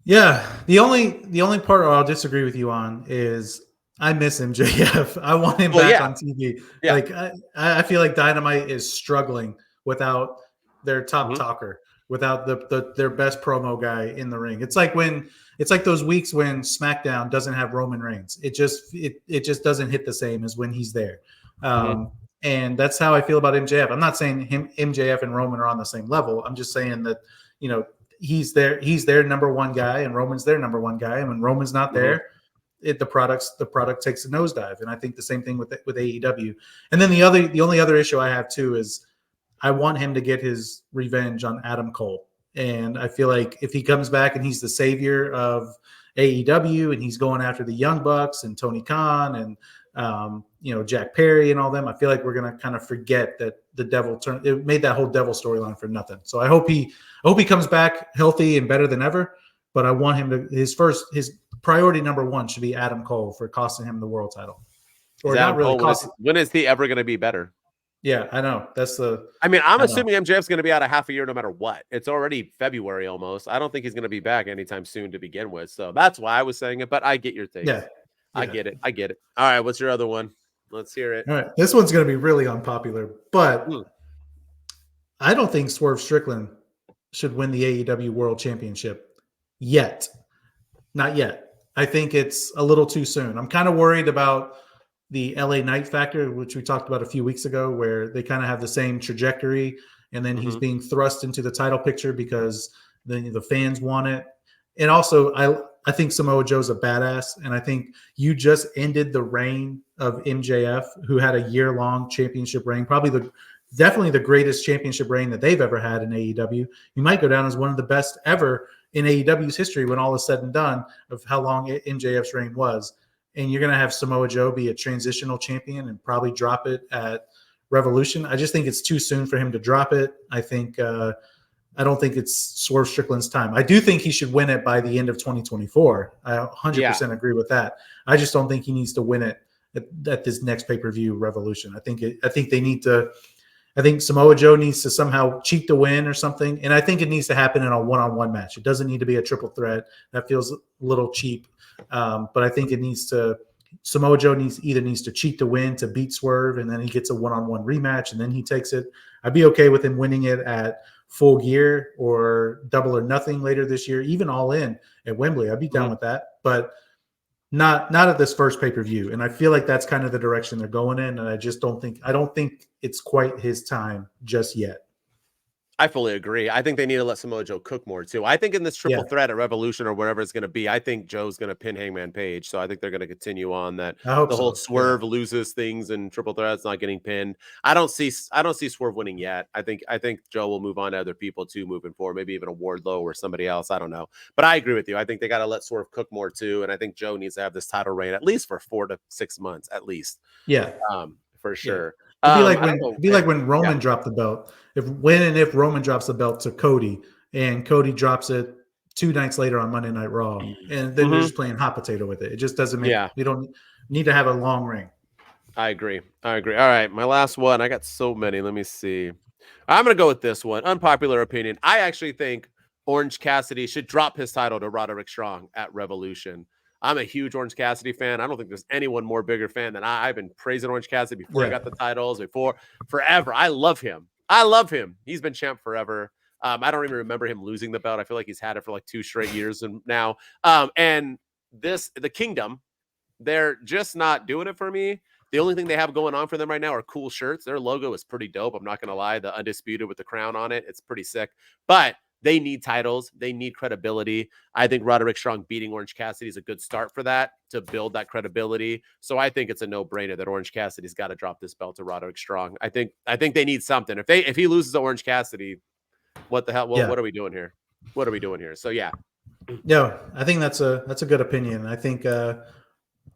S3: Yeah. The only part I'll disagree with you on is I miss MJF. I want him back on TV. Yeah. Like I feel like Dynamite is struggling without their top talker, without their best promo guy in the ring. It's like those weeks when SmackDown doesn't have Roman Reigns. It just doesn't hit the same as when he's there. And that's how I feel about MJF. I'm not saying MJF and Roman are on the same level. I'm just saying that, he's their number one guy and Roman's their number one guy. And when Roman's not there, the product takes a nosedive. And I think the same thing with AEW. And then the only other issue I have too is I want him to get his revenge on Adam Cole. And I feel like if he comes back and he's the savior of AEW and he's going after the Young Bucks and Tony Khan and Jack Perry and all them. I feel like we're going to kind of forget that the devil it made that whole devil storyline for nothing. So I hope he comes back healthy and better than ever. But I want him to his priority number one should be Adam Cole for costing him the world title. Or not really costing.
S2: When is he ever going to be better?
S3: Yeah, I know.
S2: I'm assuming MJF's going to be out a half a year no matter what. It's already February almost. I don't think he's going to be back anytime soon to begin with. So that's why I was saying it, but I get your thing.
S3: Yeah.
S2: I get it. All right, what's your other one? Let's hear it.
S3: All right. This one's going to be really unpopular, but I don't think Swerve Strickland should win the AEW World Championship yet. Not yet. I think it's a little too soon. I'm kind of worried about the LA Knight factor, which we talked about a few weeks ago, where they kind of have the same trajectory, and then he's being thrust into the title picture because the fans want it. And also, I think Samoa Joe's a badass, and I think you just ended the reign of MJF, who had a year-long championship reign, definitely the greatest championship reign that they've ever had in AEW. You might go down as one of the best ever in AEW's history when all is said and done of how long MJF's reign was. And you're going to have Samoa Joe be a transitional champion and probably drop it at Revolution. I just think it's too soon for him to drop it. I don't think it's Swerve Strickland's time. I do think he should win it by the end of 2024. I 100% agree with that. I just don't think he needs to win it at this next pay-per-view Revolution. I think Samoa Joe needs to somehow cheat the win or something. And I think it needs to happen in a one-on-one match. It doesn't need to be a triple threat. That feels a little cheap. But I think Samoa Joe needs to cheat to win to beat Swerve, and then he gets a one-on-one rematch, and then he takes it. I'd be okay with him winning it at Full Gear or Double or Nothing later this year, even All In at Wembley. I'd be down with that, but not at this first pay-per-view. And I feel like that's kind of the direction they're going in, and I don't think it's quite his time just yet.
S2: I fully agree. I think they need to let Samoa Joe cook more too. I think in this triple threat at Revolution or wherever it's going to be, I think Joe's going to pin Hangman Page. So I think they're going to continue on that. Whole Swerve loses things and triple threats not getting pinned. I don't see Swerve winning yet. I think Joe will move on to other people too moving forward. Maybe even a Wardlow or somebody else. I don't know. But I agree with you. I think they got to let Swerve cook more too. And I think Joe needs to have this title reign at least for 4 to 6 months at least.
S3: Yeah.
S2: For sure.
S3: It'd be like when Roman dropped the belt. If Roman drops the belt to Cody, and Cody drops it 2 nights later on Monday Night Raw, and then they're just playing hot potato with it. It just doesn't make. We don't need to have a long reign.
S2: I agree. All right, my last one. I got so many. Let me see. I'm gonna go with this one. Unpopular opinion. I actually think Orange Cassidy should drop his title to Roderick Strong at Revolution. I'm a huge Orange Cassidy fan. I don't think there's anyone more bigger fan than I've been praising Orange Cassidy before I got the titles, forever. I love him. He's been champ forever. I don't even remember him losing the belt. I feel like he's had it for like 2 straight years now. And the Kingdom, they're just not doing it for me. The only thing they have going on for them right now are cool shirts. Their logo is pretty dope. I'm not going to lie. The Undisputed with the crown on it. It's pretty sick. But they need titles. They need credibility. I think Roderick Strong beating Orange Cassidy is a good start for that, to build that credibility. So I think it's a no-brainer that Orange Cassidy's got to drop this belt to Roderick Strong. I think they need something. If he loses to Orange Cassidy, what the hell? Well, what are we doing here? So yeah.
S3: I think that's a good opinion. I think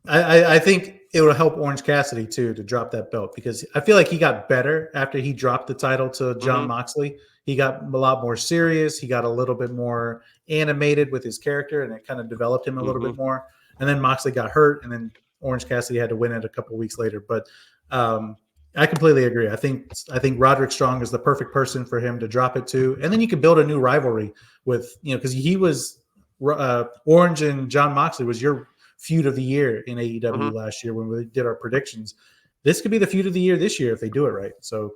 S3: I think it will help Orange Cassidy too to drop that belt, because I feel like he got better after he dropped the title to Jon Moxley. He got a lot more serious. He got a little bit more animated with his character, and it kind of developed him a little bit more. And then Moxley got hurt, and then Orange Cassidy had to win it a couple weeks later. But I completely agree. I think Roderick Strong is the perfect person for him to drop it to, and then you can build a new rivalry with, because he was Orange and Jon Moxley was your feud of the year in AEW last year when we did our predictions. This could be the feud of the year this year if they do it right. So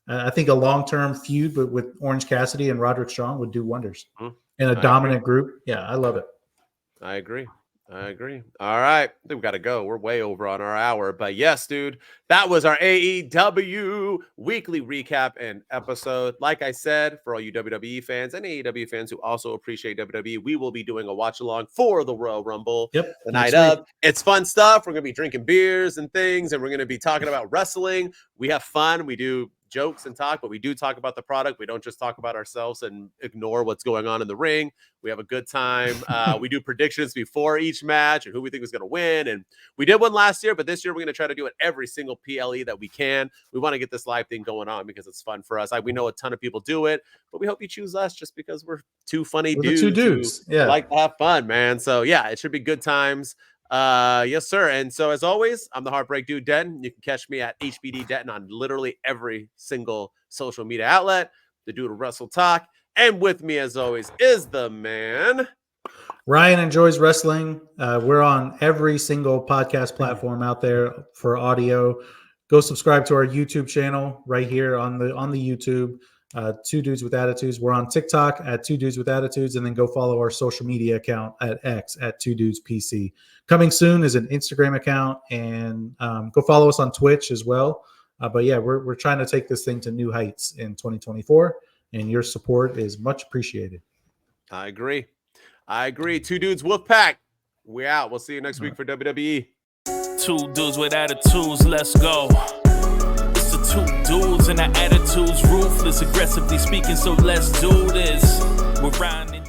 S3: I think a long-term feud with Orange Cassidy and Roderick Strong would do wonders in a dominant group. Yeah, I love it.
S2: I agree. All right. I think we got to go. We're way over on our hour. But yes, dude, that was our AEW weekly recap and episode. Like I said, for all you WWE fans and AEW fans who also appreciate WWE, we will be doing a watch-along for the Royal Rumble the night of. It's fun stuff. We're going to be drinking beers and things, and we're going to be talking about wrestling. We have fun. We do jokes and talk, but we do talk about the product. We don't just talk about ourselves and ignore what's going on in the ring. We have a good time. We do predictions before each match and who we think is going to win. And we did one last year, but this year we're going to try to do it every single PLE that we can. We want to get this live thing going on because it's fun for us. We know a ton of people do it, but we hope you choose us just because we're two funny dudes.
S3: Two dudes. Yeah.
S2: Like to have fun, man. So yeah, it should be good times. Yes, sir. And so as always, I'm the Heartbreak Dude Denton. You can catch me at HBD Denton on literally every single social media outlet. The Dude of Wrestle Talk. And with me, as always, is the man.
S3: Ryan enjoys wrestling. We're on every single podcast platform out there for audio. Go subscribe to our YouTube channel right here on the YouTube. Two Dudes with Attitudes. We're on TikTok at Two Dudes with Attitudes, and then go follow our social media account at X at Two Dudes PC. Coming soon is an Instagram account, and go follow us on Twitch as well. But yeah, we're trying to take this thing to new heights in 2024, and your support is much appreciated.
S2: I agree. Two Dudes Wolfpack. We out. We'll see you next week for WWE.
S1: Two dudes with attitudes. Let's go. Two dudes and our attitudes ruthless, aggressively speaking, so let's do this. We're riding